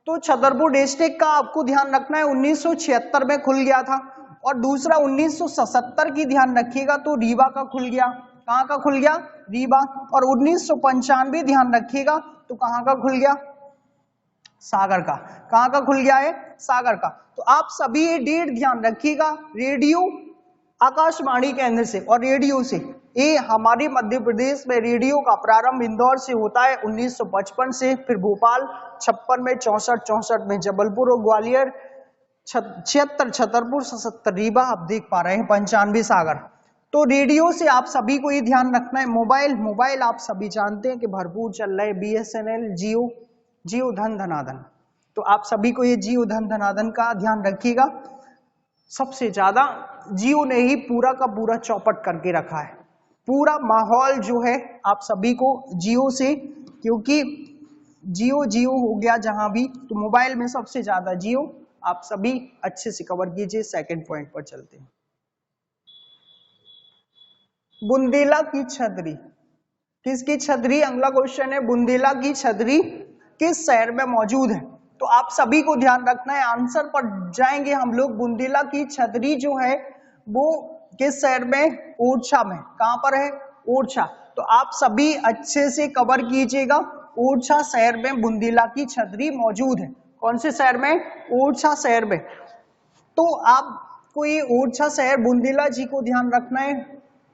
तो छतरपुर डिस्ट्रिक्ट का आपको ध्यान रखना है, 1976 में खुल गया था। और दूसरा 1977 की ध्यान रखिएगा तो रीवा का खुल गया। कहाँ का खुल गया? रीवा। और 1995 ध्यान रखिएगा तो कहाँ का खुल गया? सागर का। कहाँ का खुल गया है? सागर का। तो आप सभी ये डेट ध्यान रखिएगा, रेडियो आकाशवाणी केंद्र से और रेडियो से। ये हमारे मध्य प्रदेश में रेडियो का प्रारंभ इंदौर से होता है 1955 से, फिर भोपाल 56 में, 64 में जबलपुर और ग्वालियर, 76 छतरपुर, 77 रीवा, आप देख पा रहे हैं, 95 सागर। तो रेडियो से आप सभी को ये ध्यान रखना है। मोबाइल आप सभी जानते हैं कि भरपूर चल रहे, बीएसएनएल, जियो धन धनाधन। तो आप सभी को ये जियो धन धनाधन का ध्यान रखिएगा। सबसे ज्यादा जियो ने ही पूरा का पूरा चौपट करके रखा है। पूरा माहौल जो है आप सभी को जियो से, क्योंकि जियो हो गया जहां भी, तो मोबाइल में सबसे ज्यादा जियो। आप सभी अच्छे से कवर कीजिए। सेकंड पॉइंट पर चलते हैं। बुंदेला की छतरी, किसकी छतरी? अगला क्वेश्चन है, बुंदेला की छतरी किस शहर में मौजूद है? तो आप सभी को ध्यान रखना है, आंसर पर जाएंगे हम लोग। बुंदेला की छतरी जो है वो किस शहर में? ओरछा में। कहां पर है? ओरछा। तो आप सभी अच्छे से कवर कीजिएगा। ओरछा शहर में बुंदेला की छतरी मौजूद है। कौन से शहर में? ओरछा शहर में। तो आपको ये ओरछा शहर, बुंदेला जी को ध्यान रखना है।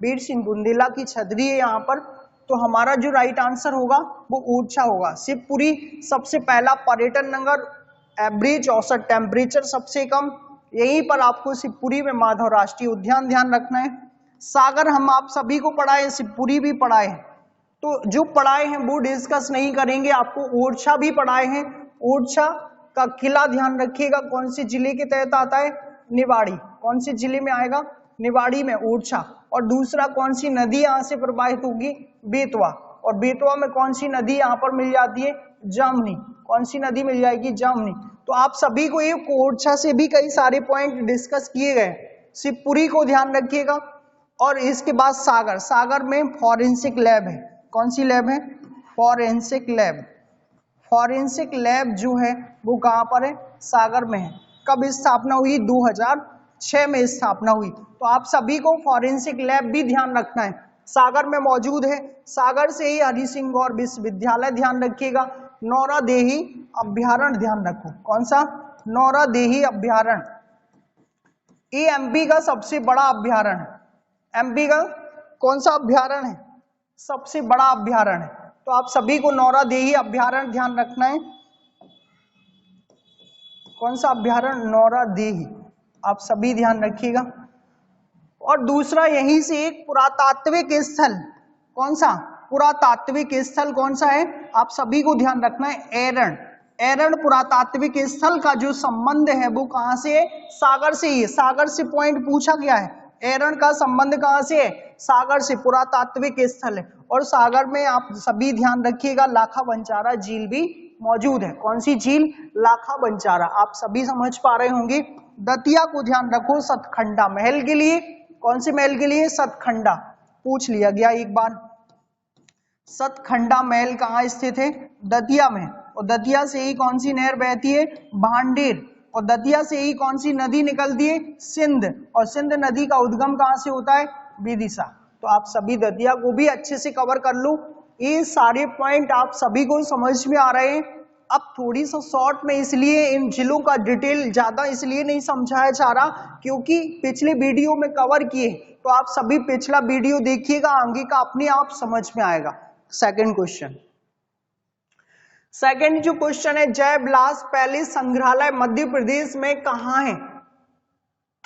वीर सिंह बुंदेला की छतरी है यहाँ पर। तो हमारा जो राइट आंसर होगा वो ओरछा होगा। शिवपुरी सबसे पहला पर्यटन नगर, एवरेज औसत टेम्परेचर सबसे कम, यहीं पर आपको शिवपुरी में माधव राष्ट्रीय उद्यान ध्यान रखना है। सागर हम आप सभी को पढ़ाए, शिवपुरी भी पढ़ाए, तो जो पढ़ाए हैं वो डिस्कस नहीं करेंगे। आपको ओरछा भी पढ़ाए हैं। ओरछा का किला ध्यान रखिएगा, कौन से जिले के तहत आता है? निवाड़ी। कौन से जिले में आएगा? निवाड़ी में ओरछा। और दूसरा, कौन सी नदी यहाँ से प्रवाहित होगी? बेतवा। और बेतवा में कौन सी नदी यहाँ पर मिल जाती है? जामनी। कौन सी नदी मिल जाएगी? जामनी। तो आप सभी को ये ओरछा से भी कई सारे पॉइंट डिस्कस किए गए। शिवपुरी को ध्यान रखिएगा। और इसके बाद सागर, सागर में फॉरेंसिक लैब है। कौन सी लैब है? Forensic lab. फॉरेंसिक लैब जो है वो कहाँ पर है? सागर में है। कब स्थापना हुई? 2006 में स्थापना हुई। तो आप सभी को फॉरेंसिक लैब भी ध्यान रखना है, सागर में मौजूद है। सागर से ही हरि सिंह गौर विश्वविद्यालय ध्यान रखिएगा। नौरादेही अभ्यारण्य, ध्यान रखो कौन सा, नौरादेही अभ्यारण्य। ये एमपी का सबसे बड़ा अभ्यारण्य है। एमपी का कौन सा अभ्यारण्य है, सबसे बड़ा अभ्यारण्य है। तो आप सभी को नौरादेही अभ्यारण्य ध्यान रखना है। कौन सा अभ्यारण्य, नौरादेही, आप सभी ध्यान रखिएगा। और दूसरा यहीं से एक पुरातात्विक स्थल, कौन सा, पुरातात्विक स्थल कौन सा है, आप सभी को ध्यान रखना है, एरण। एरण पुरातात्विक स्थल का जो संबंध है वो कहां से है, सागर से ही है। सागर से पॉइंट पूछा गया है, एरण का संबंध कहां से है, सागर से, पुरातात्विक स्थल है। और सागर में आप सभी ध्यान रखिएगा लाखा बंजारा झील भी मौजूद है। कौन सी झील, लाखा बंजारा, आप सभी समझ पा रहे होंगे। दतिया को ध्यान रखो सतखंडा महल के लिए, कौन से महल के लिए, सतखंडा, पूछ लिया गया एक बार। सतखंडा महल कहाँ स्थित है, दतिया में। और दतिया से ही कौन सी नहर बहती है, भांडेर। और दतिया से ही कौन सी नदी निकलती है, सिंध। और सिंध नदी का उद्गम कहाँ से होता है, विदिशा। तो आप सभी दतिया को भी अच्छे से कवर कर लो। ये सारे पॉइंट आप सभी को समझ में आ रहे हैं। अब थोड़ी सा शॉर्ट में इसलिए इन जिलों का डिटेल ज्यादा इसलिए नहीं समझाया जा रहा क्योंकि पिछले वीडियो में कवर किए, तो आप सभी पिछला वीडियो देखिएगा, आगे का अपने आप समझ में आएगा। सेकंड क्वेश्चन, सेकंड जो क्वेश्चन है, जय विलास पैलेस संग्रहालय मध्य प्रदेश में कहाँ है।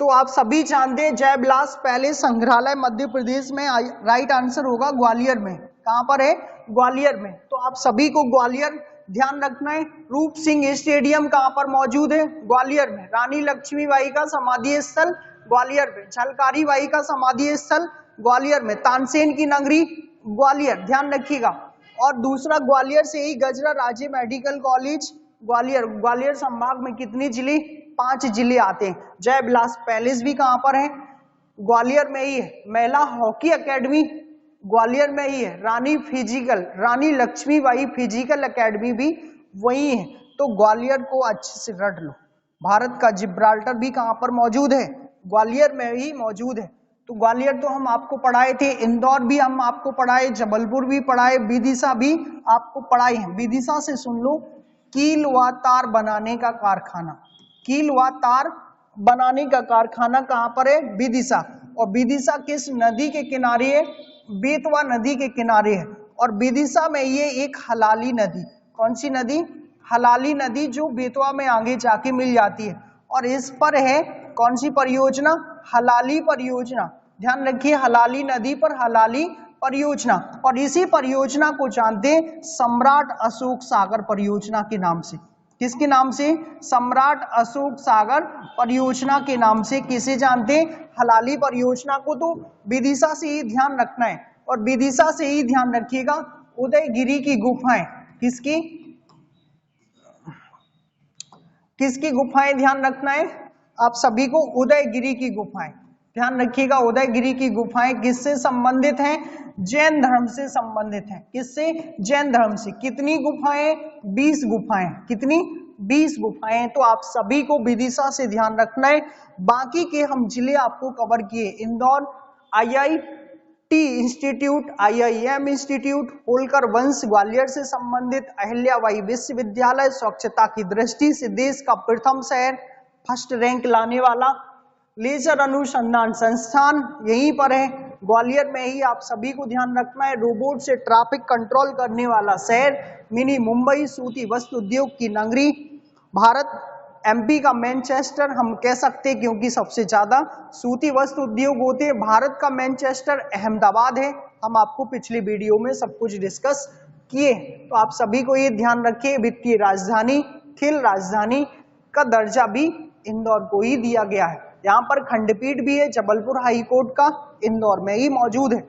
तो आप सभी जानते हैं जय विलास पैलेस संग्रहालय मध्य प्रदेश में, राइट आंसर होगा ग्वालियर में। कहां पर है, ग्वालियर में। तो आप सभी को ग्वालियर ध्यान रखना है। रूप सिंह स्टेडियम कहां पर मौजूद है, ग्वालियर में। रानी लक्ष्मीबाई का समाधि स्थल ग्वालियर में। झलकारी बाई का समाधि स्थल ग्वालियर में। तानसेन की नगरी ग्वालियर, ध्यान रखिएगा। और दूसरा ग्वालियर से ही गजरा राजे मेडिकल कॉलेज ग्वालियर। ग्वालियर संभाग में कितने जिले, 5 जिले आते हैं। जय विलास पैलेस भी कहां पर है, ग्वालियर में ही है। महिला हॉकी एकेडमी ग्वालियर में ही है। रानी लक्ष्मीबाई फिजिकल एकेडमी भी वही है। तो ग्वालियर को अच्छे से रट लो। भारत का जिब्राल्टर भी कहां पर मौजूद है, ग्वालियर में ही मौजूद है। तो ग्वालियर तो हम आपको पढ़ाए थे, इंदौर भी हम आपको पढ़ाए, जबलपुर भी पढ़ाए, विदिशा भी आपको पढ़ाई है। विदिशा से सुन लो, कील व तार बनाने का कारखाना, कील व तार बनाने का कारखाना कहां पर है, विदिशा। और विदिशा किस नदी के किनारे है, बेतवा नदी के किनारे है। और विदिशा में ये एक हलाली नदी, कौन सी नदी, हलाली नदी, जो बेतवा में आगे जाके मिल जाती है। और इस पर है कौन सी परियोजना, हलाली परियोजना। ध्यान रखिए, हलाली नदी पर हलाली परियोजना। और इसी परियोजना को जानते हैं सम्राट अशोक सागर परियोजना के नाम से। किसके नाम से, सम्राट अशोक सागर परियोजना के नाम से किसे जानते हैं, हलाली परियोजना को। तो विदिशा से ही ध्यान रखना है। और विदिशा से ही ध्यान रखिएगा उदयगिरी की गुफाएं, किसकी, किसकी गुफाएं ध्यान रखना है आप सभी को, उदयगिरी की गुफाएं ध्यान रखिएगा। उदयगिरी की गुफाएं किससे संबंधित हैं, जैन धर्म से संबंधित हैं। किससे, जैन धर्म से। कितनी गुफाएं, 20 गुफाएं। कितनी, 20 गुफाएं। तो आप सभी को विदिशा से ध्यान रखना है। बाकी के हम जिले आपको कवर किए, Indore IIT institute, IIM institute, Holkar वंश ग्वालियर से संबंधित, अहिल्याबाई विश्वविद्यालय स्वच्छता की दृष्टि से देश का प्रथम शहर, फर्स्ट रैंक लाने वाला, लेजर अनुसंधान संस्थान यहीं पर है ग्वालियर में ही। आप सभी को ध्यान रखना है, रोबोट से ट्रैफिक कंट्रोल करने वाला शहर, मिनी मुंबई, सूती वस्त्र उद्योग की नगरी, भारत MP का मैनचेस्टर हम कह सकते हैं क्योंकि सबसे ज्यादा सूती वस्त्र उद्योग होते हैं। भारत का मैनचेस्टर अहमदाबाद है। हम आपको पिछली वीडियो में सब कुछ डिस्कस किए। तो आप सभी को ये ध्यान रखिए, वित्तीय राजधानी, खेल राजधानी का दर्जा भी इंदौर को ही दिया गया है। यहाँ पर खंडपीठ भी है, जबलपुर हाई कोर्ट का इंदौर में ही मौजूद है।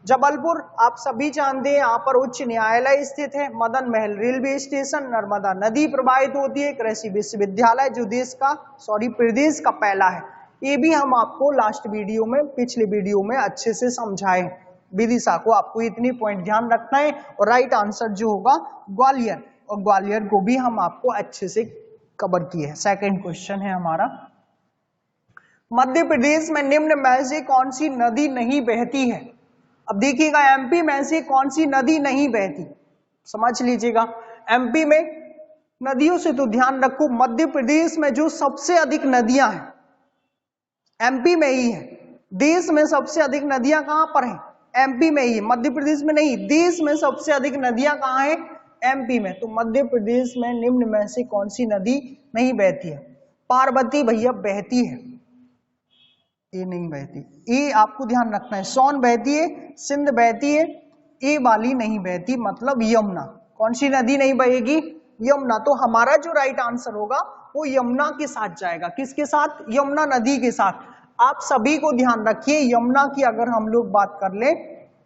जबलपुर आप सभी जानते हैं, यहाँ पर उच्च न्यायालय स्थित है। मदन महल रेलवे स्टेशन, नर्मदा नदी प्रवाहित होती है, कृषि विश्वविद्यालय जो प्रदेश का पहला है। ये भी हम आपको लास्ट वीडियो में, पिछले वीडियो में अच्छे से समझाए। विदिशा को आपको इतनी पॉइंट ध्यान रखना है। और राइट आंसर जो होगा ग्वालियर, और ग्वालियर को भी हम आपको अच्छे से कवर किए हैं। सेकेंड क्वेश्चन है हमारा, मध्य प्रदेश में निम्न में से कौन सी नदी नहीं बहती है। अब देखिएगा MP में से कौन सी नदी नहीं बहती, समझ लीजिएगा। एमपी में नदियों से तो ध्यान रखो, मध्य प्रदेश में जो सबसे अधिक नदियां हैं एमपी में ही है। देश में सबसे अधिक नदियां कहां पर हैं? एमपी में ही, मध्य प्रदेश में नहीं। देश में सबसे अधिक नदियां कहां हैं? एमपी में। तो मध्य प्रदेश में निम्न में से कौन सी नदी नहीं बहती है? पार्वती भैया बहती है, ये नहीं बहती। ये आपको ध्यान रखना है, सोन बहती है, सिंध बहती है, ये वाली नहीं बहती, मतलब यमुना। कौन सी नदी नहीं बहेगी? यमुना। तो हमारा जो राइट आंसर होगा वो यमुना के साथ जाएगा। किसके साथ? यमुना नदी के साथ। आप सभी को ध्यान रखिए, यमुना की अगर हम लोग बात कर ले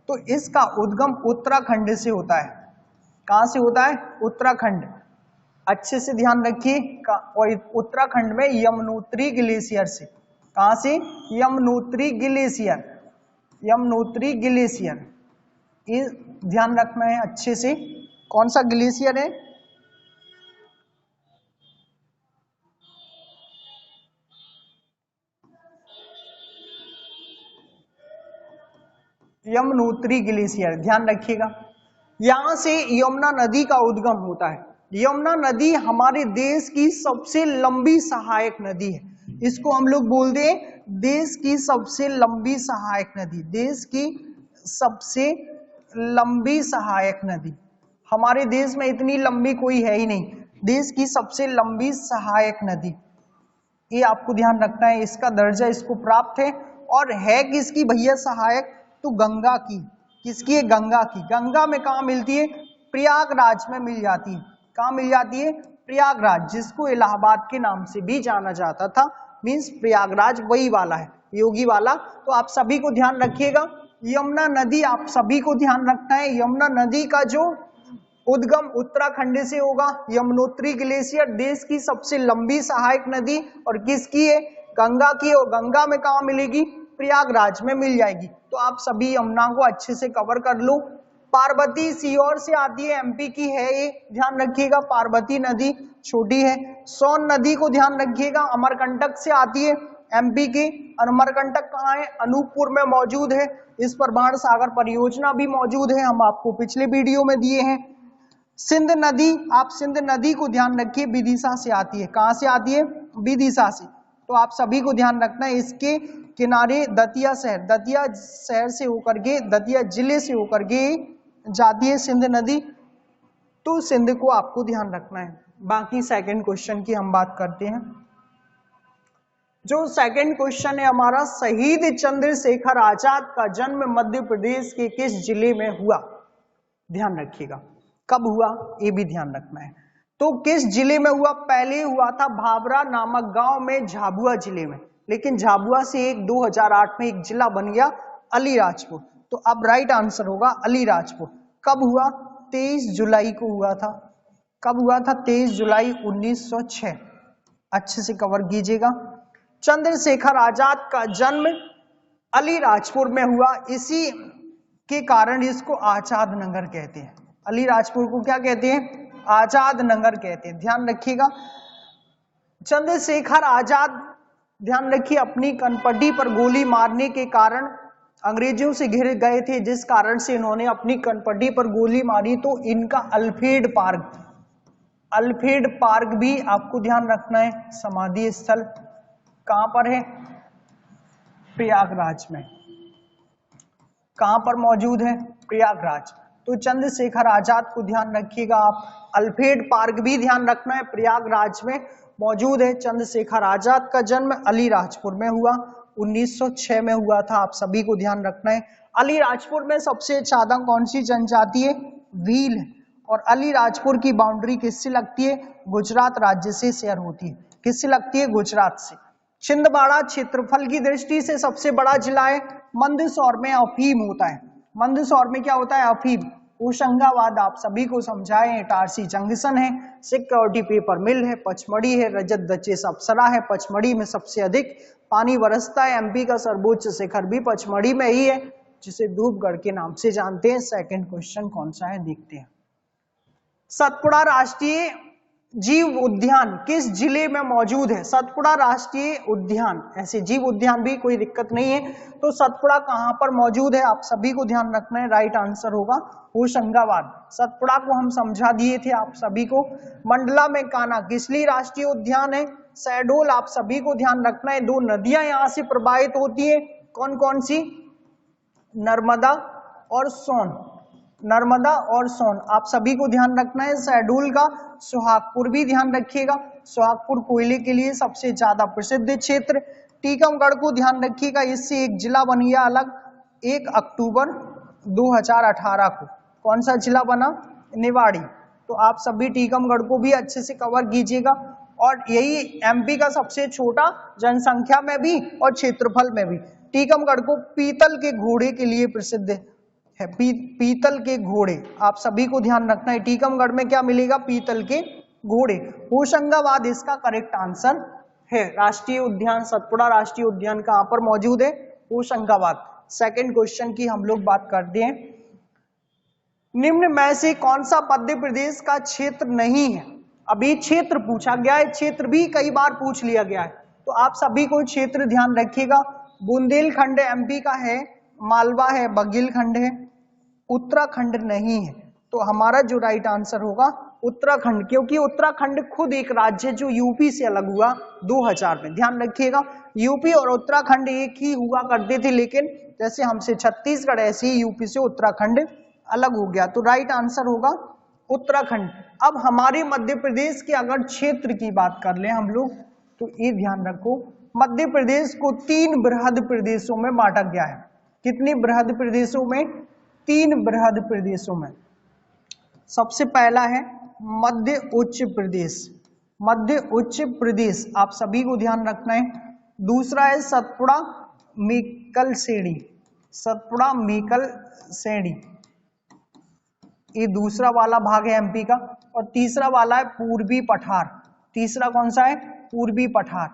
तो इसका उद्गम उत्तराखंड से होता है। कहां से होता है? उत्तराखंड। अच्छे से ध्यान रखिए, और उत्तराखंड में यमुनोत्री ग्लेशियर से। कहां से? यमुनोत्री ग्लेशियर, यमुनोत्री ग्लेशियर, ये ध्यान रखना है अच्छे से। कौन सा ग्लेशियर है? यमुनोत्री ग्लेशियर, ध्यान रखिएगा। यहां से यमुना नदी का उद्गम होता है। यमुना नदी हमारे देश की सबसे लंबी सहायक नदी है। इसको हम लोग बोलते हैं देश की सबसे लंबी सहायक नदी। देश की सबसे लंबी सहायक नदी, हमारे देश में इतनी लंबी कोई है ही नहीं। देश की सबसे लंबी सहायक नदी, ये आपको ध्यान रखना है, इसका दर्जा इसको प्राप्त है। और है किसकी भैया सहायक? तो गंगा की। किसकी है? गंगा की। गंगा में कहाँ मिलती है? प्रयागराज में मिल जाती है। कहाँ मिल जाती है? प्रयागराज, जिसको इलाहाबाद के नाम से भी जाना जाता था। मीन्स प्रयागराज वही वाला है, योगी वाला। तो आप सभी को ध्यान रखिएगा, यमुना नदी आप सभी को ध्यान रखना है। यमुना नदी का जो उद्गम उत्तराखंड से होगा। यमुनोत्री ग्लेशियर देश की सबसे लंबी सहायक नदी, और किसकी है? गंगा की। और गंगा में कहाँ मिलेगी? प्रयागराज में मिल जाएगी। तो आप सभी यमुना को अच्छे से कवर कर लो। पार्वती सीहोर से आती है, एमपी की है ये, ध्यान रखिएगा। पार्वती नदी छोटी है। सोन नदी को ध्यान रखिएगा, अमरकंटक से आती है, एमपी की। और अमरकंटक कहाँ है? अनूपपुर में मौजूद है। इस पर बाण सागर परियोजना भी मौजूद है, हम आपको पिछले वीडियो में दिए हैं। सिंध नदी, आप सिंध नदी को ध्यान रखिए, विदिशा से आती है। कहां से आती है? विदिशा से। तो आप सभी को ध्यान रखना है, इसके किनारे दतिया शहर, दतिया शहर से होकर के, दतिया जिले से होकर के जाती है सिंध नदी। तो सिंध को आपको ध्यान रखना है। बाकी सेकंड क्वेश्चन की हम बात करते हैं। जो सेकंड क्वेश्चन है हमारा, शहीद चंद्रशेखर आजाद का जन्म मध्य प्रदेश के किस जिले में हुआ? ध्यान रखिएगा, कब हुआ ये भी ध्यान रखना है। तो किस जिले में हुआ? पहले हुआ था भाभरा नामक गांव में, झाबुआ जिले में। लेकिन झाबुआ से 2008 में एक जिला बन गया अलीराजपुर। तो अब राइट आंसर होगा अलीराजपुर। कब हुआ? 23 जुलाई को हुआ था। कब हुआ था? 23 जुलाई 1906। अच्छे से कवर कीजिएगा। चंद्रशेखर आजाद का जन्म अलीराजपुर में हुआ, इसी के कारण इसको आजाद नगर कहते हैं। अलीराजपुर को क्या कहते हैं? आजाद नगर कहते हैं, ध्यान रखिएगा। चंद्रशेखर आजाद, ध्यान रखिए, अपनी कनपट्टी पर गोली मारने के कारण अंग्रेजों से घिर गए थे, जिस कारण से इन्होंने अपनी कनपट्टी पर गोली मारी। तो इनका अल्फ्रेड पार्क, अल्फ्रेड पार्क भी आपको ध्यान रखना है। समाधि स्थल कहां पर है? प्रयागराज में। कहां पर मौजूद है? प्रयागराज। तो चंद्रशेखर आजाद को ध्यान रखिएगा आप। अल्फ्रेड पार्क भी ध्यान रखना है, प्रयागराज में मौजूद है। चंद्रशेखर आजाद का जन्म अलीराजपुर में हुआ, 1906 में हुआ था, आप सभी को ध्यान रखना है। अलीराजपुर में सबसे ज्यादा कौन सी जनजाति है? भील है। और अलीराजपुर की बाउंड्री किससे लगती है? गुजरात राज्य से शेयर होती है। किससे लगती है? गुजरात से। छिंदवाड़ा क्षेत्रफल की दृष्टि से सबसे बड़ा जिला है। मंदसौर में अफीम होता है। मंदसौर में क्या होता है? अफीम। होशंगाबाद आप सभी को समझाए, इटारसी जंक्शन है, सिक्योरिटी पेपर मिल है, पचमढ़ी है, रजत दचेस अप्सरा है, पचमढ़ी में सबसे अधिक पानी बरसता है। एमपी का सर्वोच्च शिखर भी पचमढ़ी में ही है, जिसे धूपगढ़ के नाम से जानते हैं। सेकंड क्वेश्चन कौन सा है देखते हैं। सतपुड़ा राष्ट्रीय जीव उद्यान किस जिले में मौजूद है? सतपुड़ा राष्ट्रीय उद्यान। ऐसे जीव उद्यान भी कोई दिक्कत नहीं है। तो सतपुड़ा कहां पर मौजूद है आप सभी को ध्यान रखना है। राइट आंसर होगा होशंगाबाद। सतपुड़ा को हम समझा दिए थे आप सभी को। मंडला में कान्हा किसली राष्ट्रीय उद्यान है? शहडोल। आप सभी को ध्यान रखना है। दो नदियां यहां से प्रवाहित होती है, कौन कौन सी? नर्मदा और सोन। नर्मदा और सोन आप सभी को ध्यान रखना है। शहडोल का सुहागपुर भी ध्यान रखिएगा। सुहागपुर कोयले के लिए सबसे ज्यादा प्रसिद्ध क्षेत्र। टीकमगढ़ को ध्यान रखिएगा, इससे एक जिला बन गया अलग 1 अक्टूबर 2018 को। कौन सा जिला बना? निवाड़ी। तो आप सभी टीकमगढ़ को भी अच्छे से कवर कीजिएगा। और यही एमपी का सबसे छोटा जनसंख्या में भी और क्षेत्रफल में भी। टीकमगढ़ को पीतल के घोड़े के लिए प्रसिद्ध है। पीतल के घोड़े आप सभी को ध्यान रखना है। टीकमगढ़ में क्या मिलेगा? पीतल के घोड़े। होशंगाबाद इसका करेक्ट आंसर है। राष्ट्रीय उद्यान सतपुड़ा राष्ट्रीय उद्यान कहां पर मौजूद है? होशंगाबाद। सेकंड क्वेश्चन की हम लोग बात करते हैं। निम्न में से कौन सा मध्य प्रदेश का क्षेत्र नहीं है? अभी क्षेत्र पूछा गया है, क्षेत्र भी कई बार पूछ लिया गया है, तो आप सभी को क्षेत्र ध्यान रखिएगा। बुंदेलखंड एमपी का है, मालवा है, बघेलखंड है, उत्तराखंड नहीं है। तो हमारा जो राइट आंसर होगा उत्तराखंड, क्योंकि उत्तराखंड खुद एक राज्य जो यूपी से अलग हुआ 2000 में। ध्यान रखिएगा, यूपी और उत्तराखंड एक ही हुआ करते थे, लेकिन जैसे हमसे छत्तीसगढ़ ऐसे ही यूपी से उत्तराखंड अलग हो गया। तो राइट आंसर होगा उत्तराखंड। अब हमारे मध्य प्रदेश के अगर क्षेत्र की बात कर लें हम लोग, तो ये ध्यान रखो, मध्य प्रदेश को 3 बृहद प्रदेशों में बांटा गया है। कितनी बृहद प्रदेशों में? 3 बृहद प्रदेशों में। सबसे पहला है मध्य उच्च प्रदेश। मध्य उच्च प्रदेश आप सभी को ध्यान रखना है। दूसरा है सतपुड़ा मेकल श्रेणी। सतपुड़ा मेकल श्रेणी ये दूसरा वाला भाग है एमपी का। और तीसरा वाला है पूर्वी पठार। तीसरा कौन सा है? पूर्वी पठार।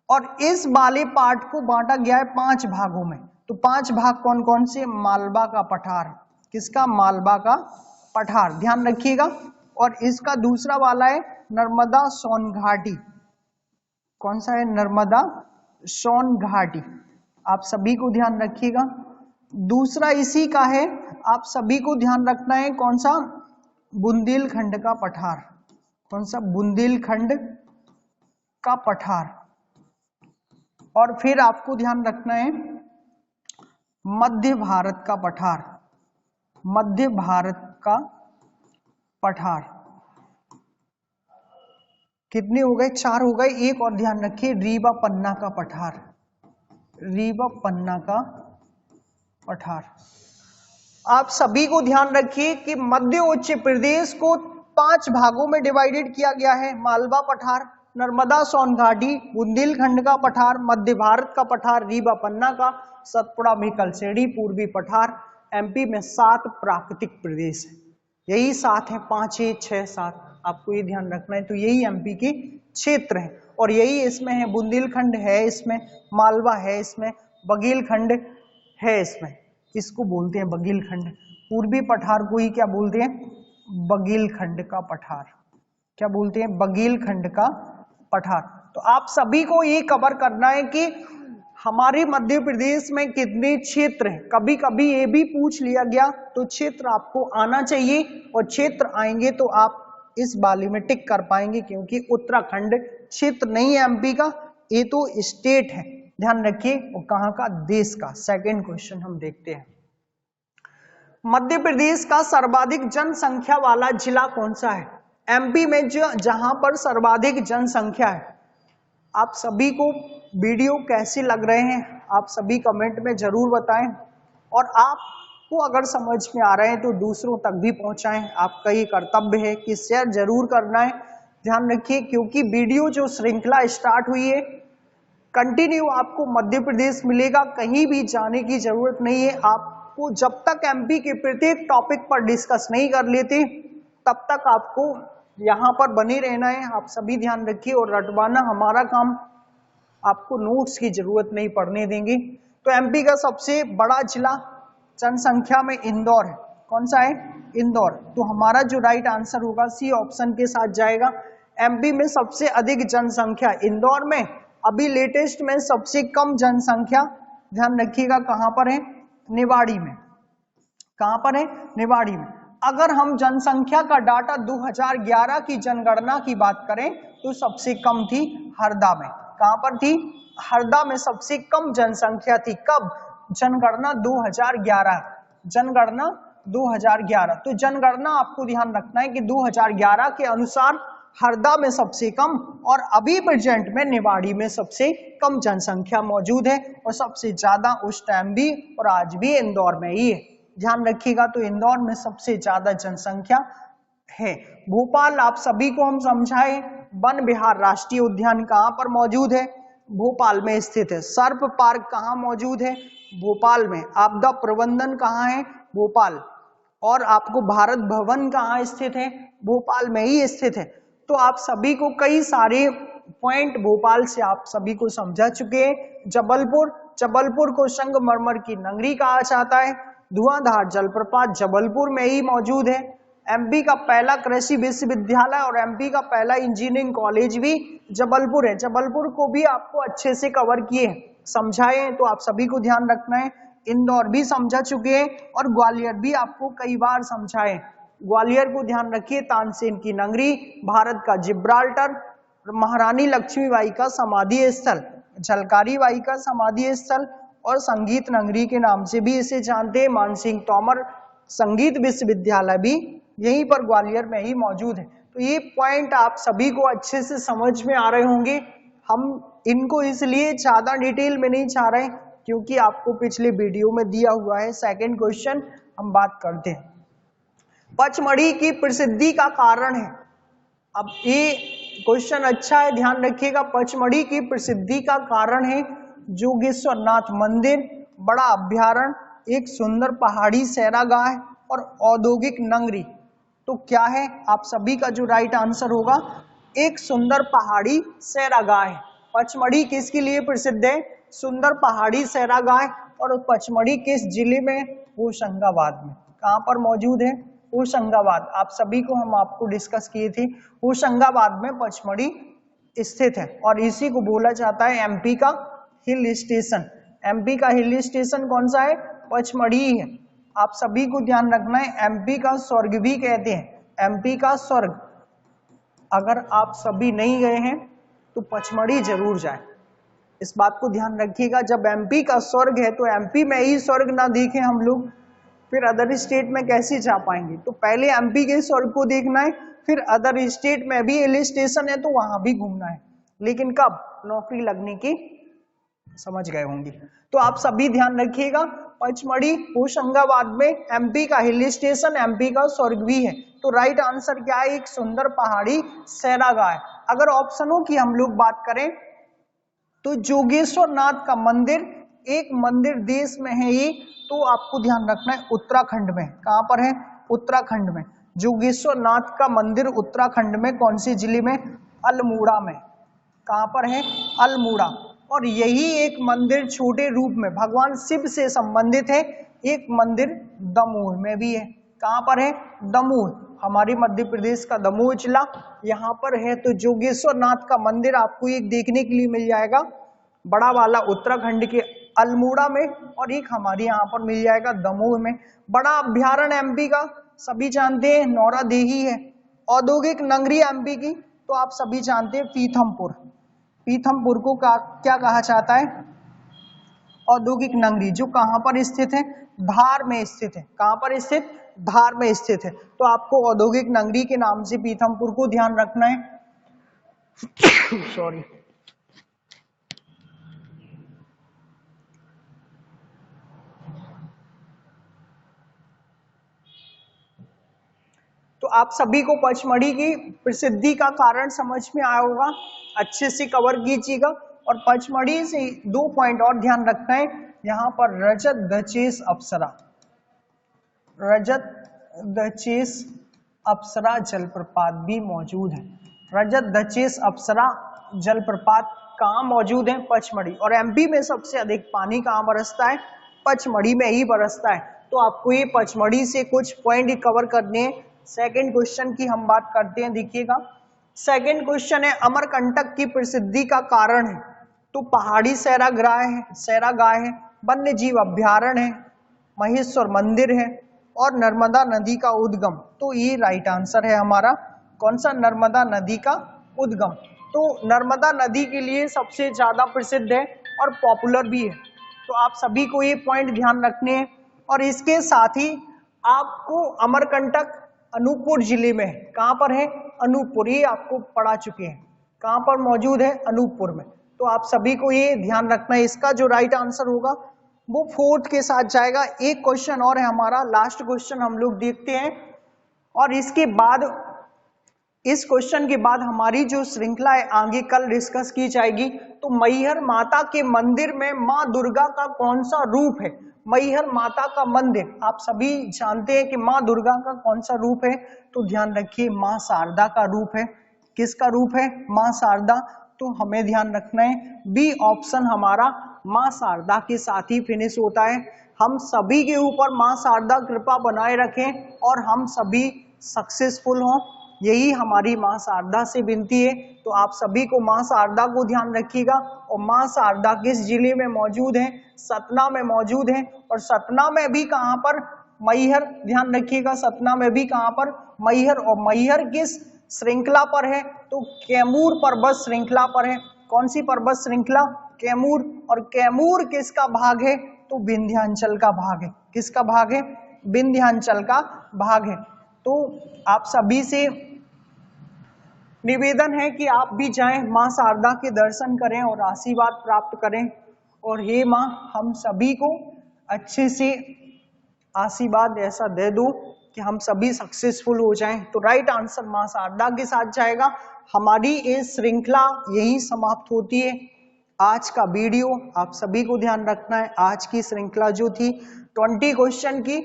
और इस वाले पार्ट को बांटा गया है 5 भागों में। तो 5 भाग कौन कौन से? मालवा का पठार। किसका? मालवा का पठार, ध्यान रखिएगा। और इसका दूसरा वाला है नर्मदा सोन घाटी। कौन सा है? नर्मदा सोन घाटी। आप सभी को ध्यान रखिएगा। दूसरा इसी का है, आप सभी को ध्यान रखना है, कौन सा? बुंदेलखंड का पठार। कौन सा? बुंदेलखंड का पठार। और फिर आपको ध्यान रखना है मध्य भारत का पठार। मध्य भारत का पठार। कितने हो गए? 4 हो गए। एक और ध्यान रखिए, रीवा पन्ना का पठार। रीवा पन्ना का पठार। आप सभी को ध्यान रखिए कि मध्य उच्च प्रदेश को 5 भागों में डिवाइडेड किया गया है। मालवा पठार, नर्मदा सोन घाटी, बुंदेलखंड का पठार, मध्य भारत का पठार, रीवा पन्ना का, सतपुड़ा मेकल श्रेणी, पूर्वी पठार। एमपी में 7 प्राकृतिक प्रदेश है। यही 7 है, 5, 6, 7, आपको ये ध्यान रखना है। तो यही एमपी के क्षेत्र है। और यही इसमें है, बुंदेलखंड है इसमें, मालवा है इसमें, बघेलखंड है इसमें। इसको बोलते हैं बघेलखंड। पूर्वी पठार को ही क्या बोलते हैं? बघेलखंड का पठार। क्या बोलते हैं? बघेलखंड का पठार। तो आप सभी को ये कवर करना है कि हमारे मध्य प्रदेश में कितने क्षेत्र हैं। कभी कभी ये भी पूछ लिया गया, तो क्षेत्र आपको आना चाहिए। और क्षेत्र आएंगे तो आप इस वाले में टिक कर पाएंगे, क्योंकि उत्तराखंड क्षेत्र नहीं है एमपी का, ये तो स्टेट है। ध्यान रखिए, और कहां का? देश का। सेकंड क्वेश्चन हम देखते हैं। मध्य प्रदेश का सर्वाधिक जनसंख्या वाला जिला कौन सा है? एमपी में जहां पर सर्वाधिक जनसंख्या है। आप सभी को वीडियो कैसे लग रहे हैं आप सभी कमेंट में जरूर बताएं। और आपको अगर समझ में आ रहे हैं तो दूसरों तक भी पहुंचाएं। आपका ये कर्तव्य है कि शेयर जरूर करना है। ध्यान रखिए, क्योंकि वीडियो जो श्रृंखला स्टार्ट हुई है, कंटिन्यू आपको मध्य प्रदेश मिलेगा। कहीं भी जाने की जरूरत नहीं है। आपको जब तक एमपी के प्रत्येक टॉपिक पर डिस्कस नहीं कर लेते, तब तक आपको यहाँ पर बने रहना है। आप सभी ध्यान रखिए, और रटवाना हमारा काम, आपको नोट्स की जरूरत नहीं पड़ने देंगे। तो एमपी का सबसे बड़ा जिला जनसंख्या में इंदौर है। कौन सा है? इंदौर। तो हमारा जो राइट आंसर होगा सी ऑप्शन के साथ जाएगा। एमपी में सबसे अधिक जनसंख्या, इंदौर में अभी लेटेस्ट में सबसे कम जनसंख्या, ध्यान रखिएगा कहां पर है, निवाड़ी में। कहां पर है, निवाड़ी में। अगर हम जनसंख्या का डाटा 2011 की जनगणना की बात करें तो सबसे कम थी हरदा में। कहां पर थी, हरदा में सबसे कम जनसंख्या थी। कब, जनगणना 2011, जनगणना 2011। तो जनगणना आपको ध्यान रखना है कि 2011 के अनुसार हरदा में सबसे कम और अभी प्रेजेंट में निवाड़ी में सबसे कम जनसंख्या मौजूद है, और सबसे ज्यादा उस टाइम भी और आज भी इंदौर में ही है। ध्यान रखिएगा, तो इंदौर में सबसे ज्यादा जनसंख्या है। भोपाल आप सभी को हम समझाएं, वन विहार राष्ट्रीय उद्यान कहां पर मौजूद है, भोपाल में स्थित है। सर्प पार्क कहां मौजूद है, भोपाल में। आपदा प्रबंधन कहां है, भोपाल। और आपको भारत भवन कहां स्थित है, भोपाल में ही स्थित है। तो आप सभी को कई सारे पॉइंट भोपाल से आप सभी को समझा चुके हैं। जबलपुर, जबलपुर को संगमरमर की नगरी कहा जाता है। धुआंधार जलप्रपात जबलपुर में ही मौजूद है। एमपी का पहला कृषि विश्वविद्यालय और एमपी का पहला इंजीनियरिंग कॉलेज भी जबलपुर है। जबलपुर को भी आपको अच्छे से कवर किए समझाए, तो आप सभी को ध्यान रखना है। इंदौर भी समझा चुके हैं और ग्वालियर भी आपको कई बार समझाए। ग्वालियर को ध्यान रखिए, तानसेन की नगरी, भारत का जिब्राल्टर, महारानी लक्ष्मीबाई का समाधि स्थल, झलकारी बाई का समाधि स्थल, और संगीत नगरी के नाम से भी इसे जानते हैं। मानसिंह तोमर संगीत विश्वविद्यालय भी यहीं पर ग्वालियर में ही मौजूद है। तो ये पॉइंट आप सभी को अच्छे से समझ में आ रहे होंगे। हम इनको इसलिए ज्यादा डिटेल में नहीं चाह रहे क्योंकि आपको पिछले वीडियो में दिया हुआ है। सेकंड क्वेश्चन हम बात करते हैं, पचमढ़ी की प्रसिद्धि का कारण है। अब ये क्वेश्चन अच्छा है, ध्यान रखिएगा। पचमढ़ी की प्रसिद्धि का कारण है जोगेश्वरनाथ मंदिर, बड़ा अभ्यारण्य, एक सुंदर पहाड़ी सैरागाह और औद्योगिक नगरी। तो क्या है आप सभी का जो राइट आंसर होगा, एक सुंदर पहाड़ी सैरागाह है। पचमढ़ी किसके लिए प्रसिद्ध है, सुंदर पहाड़ी सैरागाह। और पचमढ़ी किस जिले में, होशंगाबाद में। कहां पर मौजूद है, होशंगाबाद। आप सभी को हम आपको डिस्कस किए थे, होशंगाबाद में पचमढ़ी स्थित है। और इसी को बोला जाता है एमपी का हिल स्टेशन। एमपी का हिल स्टेशन कौन सा है, पचमढ़ी है। आप सभी को ध्यान रखना है, एमपी का स्वर्ग भी कहते हैं, एमपी का स्वर्ग। अगर आप सभी नहीं गए हैं तो पचमढ़ी जरूर जाए, इस बात को ध्यान रखिएगा। जब एमपी का स्वर्ग है तो एमपी में ही स्वर्ग ना देखें हम लोग, फिर अदर स्टेट में कैसे जा पाएंगे। तो पहले एमपी के स्वर्ग को देखना है, फिर अदर स्टेट में भी हिल स्टेशन है तो वहां भी घूमना है। लेकिन कब, नौकरी लगने की, समझ गए होंगे। तो आप सभी ध्यान रखिएगा, पचमढ़ी होशंगाबाद में, एमपी का हिल स्टेशन, एमपी का स्वर्ग भी है। तो राइट आंसर क्या है, एक सुंदर पहाड़ी सैरागाह। अगर ऑप्शनों की हम लोग बात करें तो जोगेश्वरनाथ का मंदिर, एक मंदिर देश में है ये, तो आपको ध्यान रखना है उत्तराखंड में। कहां पर है, उत्तराखंड में। जोगेश्वरनाथ का मंदिर उत्तराखंड में, कौन से जिले में, अल्मोड़ा में। कहां पर है, अल्मोड़ा। और यही एक मंदिर छोटे रूप में भगवान शिव से संबंधित है, एक मंदिर दमोह में भी है। कहां पर है, दमोह, हमारे मध्य प्रदेश का दमोह जिला यहाँ पर है। तो जोगेश्वरनाथ का मंदिर आपको एक देखने के लिए मिल जाएगा, बड़ा वाला उत्तराखंड के अल्मोड़ा में, और एक हमारे यहाँ पर मिल जाएगा दमोह में। बड़ा अभ्यारण्य एमपी का सभी जानते हैं, नौरा देही है। औद्योगिक नगरी एमपी की तो आप सभी जानते हैं पीथमपुर। पीथमपुर को क्या कहा जाता है, औद्योगिक नगरी, जो कहां पर स्थित है, धार में स्थित है। कहां पर स्थित, धार में स्थित है। तो आपको औद्योगिक नगरी के नाम से पीथमपुर को ध्यान रखना है। सॉरी। तो आप सभी को पचमढ़ी की प्रसिद्धि का कारण समझ में आया होगा, अच्छे से कवर कीजिएगा। और पचमढ़ी से 2 पॉइंट और ध्यान रखना है, यहाँ पर रजत दचेस अप्सरा, रजत दचेस अप्सरा जलप्रपात भी मौजूद है। रजत दचेस अप्सरा जलप्रपात कहाँ मौजूद है, पचमढ़ी। और एमपी में सबसे अधिक पानी कहाँ बरसता है, पचमढ़ी में ही बरसता है। तो आपको ये पचमढ़ी से कुछ पॉइंट कवर करने हैं। सेकंड क्वेश्चन की हम बात करते हैं, देखिएगा, सेकंड क्वेश्चन है अमरकंटक की प्रसिद्धि का कारण है, तो पहाड़ी सैरागाह है, वन्य जीव अभ्यारण्य है, महेश्वर मंदिर है और नर्मदा नदी का उद्गम। तो ये राइट आंसर है हमारा, कौन सा, नर्मदा नदी का उद्गम। तो नर्मदा नदी के लिए सबसे ज्यादा प्रसिद्ध है और पॉपुलर भी है, तो आप सभी को ये पॉइंट ध्यान रखने हैं। और इसके साथ ही आपको अमरकंटक अनूपपुर जिले में, कहां पर है, अनूपपुर, ये आपको पढ़ा चुके हैं, कहां पर मौजूद है, अनूपपुर में। तो आप सभी को ये ध्यान रखना है, इसका जो राइट आंसर होगा वो 4th के साथ जाएगा। एक क्वेश्चन और है हमारा, लास्ट क्वेश्चन हम लोग देखते हैं, और इसके बाद, इस क्वेश्चन के बाद हमारी जो श्रृंखला है आगे कल डिस्कस की जाएगी। तो मैहर माता के मंदिर में माँ दुर्गा का कौन सा रूप है, मैहर माता का मंदिर, आप सभी जानते हैं कि माँ दुर्गा का कौन सा रूप है, तो ध्यान रखिए माँ शारदा का रूप है। किसका रूप है, माँ शारदा। तो हमें ध्यान रखना है बी ऑप्शन हमारा माँ शारदा के साथ ही फिनिश होता है। हम सभी के ऊपर माँ शारदा कृपा बनाए रखें और हम सभी सक्सेसफुल हों, यही हमारी माँ शारदा से विनती है। तो आप सभी को माँ शारदा को ध्यान रखिएगा। और माँ शारदा किस जिले में मौजूद है, सतना में मौजूद है। और सतना में भी कहां पर, मैहर, ध्यान रखिएगा, सतना में भी कहां पर, मैहर। और मैहर किस श्रृंखला पर है, तो कैमूर पर्वत श्रृंखला पर है। कौन सी पर्वत श्रृंखला, कैमूर। और कैमूर किसका भाग है, तो विंध्याचल का भाग है। किसका भाग है, विंध्याचल का भाग है। तो आप सभी से निवेदन है कि आप भी जाएं, मां शारदा के दर्शन करें और आशीर्वाद प्राप्त करें। और हे मां, हम सभी को अच्छे से आशीर्वाद ऐसा दे दो कि हम सभी सक्सेसफुल हो जाएं। तो राइट आंसर मां शारदा के साथ जाएगा। हमारी ये श्रृंखला यही समाप्त होती है। आज का वीडियो आप सभी को ध्यान रखना है, आज की श्रृंखला जो थी 20 क्वेश्चन की,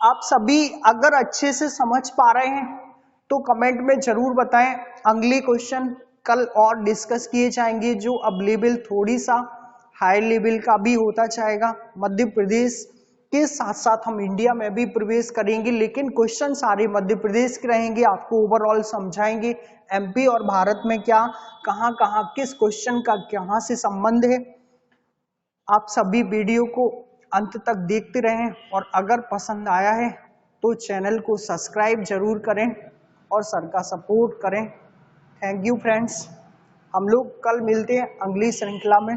आप सभी अगर अच्छे से समझ पा रहे हैं तो कमेंट में जरूर बताएं। अगले क्वेश्चन कल और डिस्कस किए जाएंगे, जो अब लेवल थोड़ी सा हाई लेवल का भी होता जाएगा। मध्य प्रदेश के साथ साथ हम इंडिया में भी प्रवेश करेंगे, लेकिन क्वेश्चन सारे मध्य प्रदेश के रहेंगे। आपको ओवरऑल समझाएंगे एमपी और भारत में क्या, कहां कहां किस क्वेश्चन का कहां से संबंध है। आप सभी वीडियो को अंत तक देखते रहें, और अगर पसंद आया है तो चैनल को सब्सक्राइब जरूर करें और सर का सपोर्ट करें। थैंक यू फ्रेंड्स, हम लोग कल मिलते हैं अगली श्रृंखला में।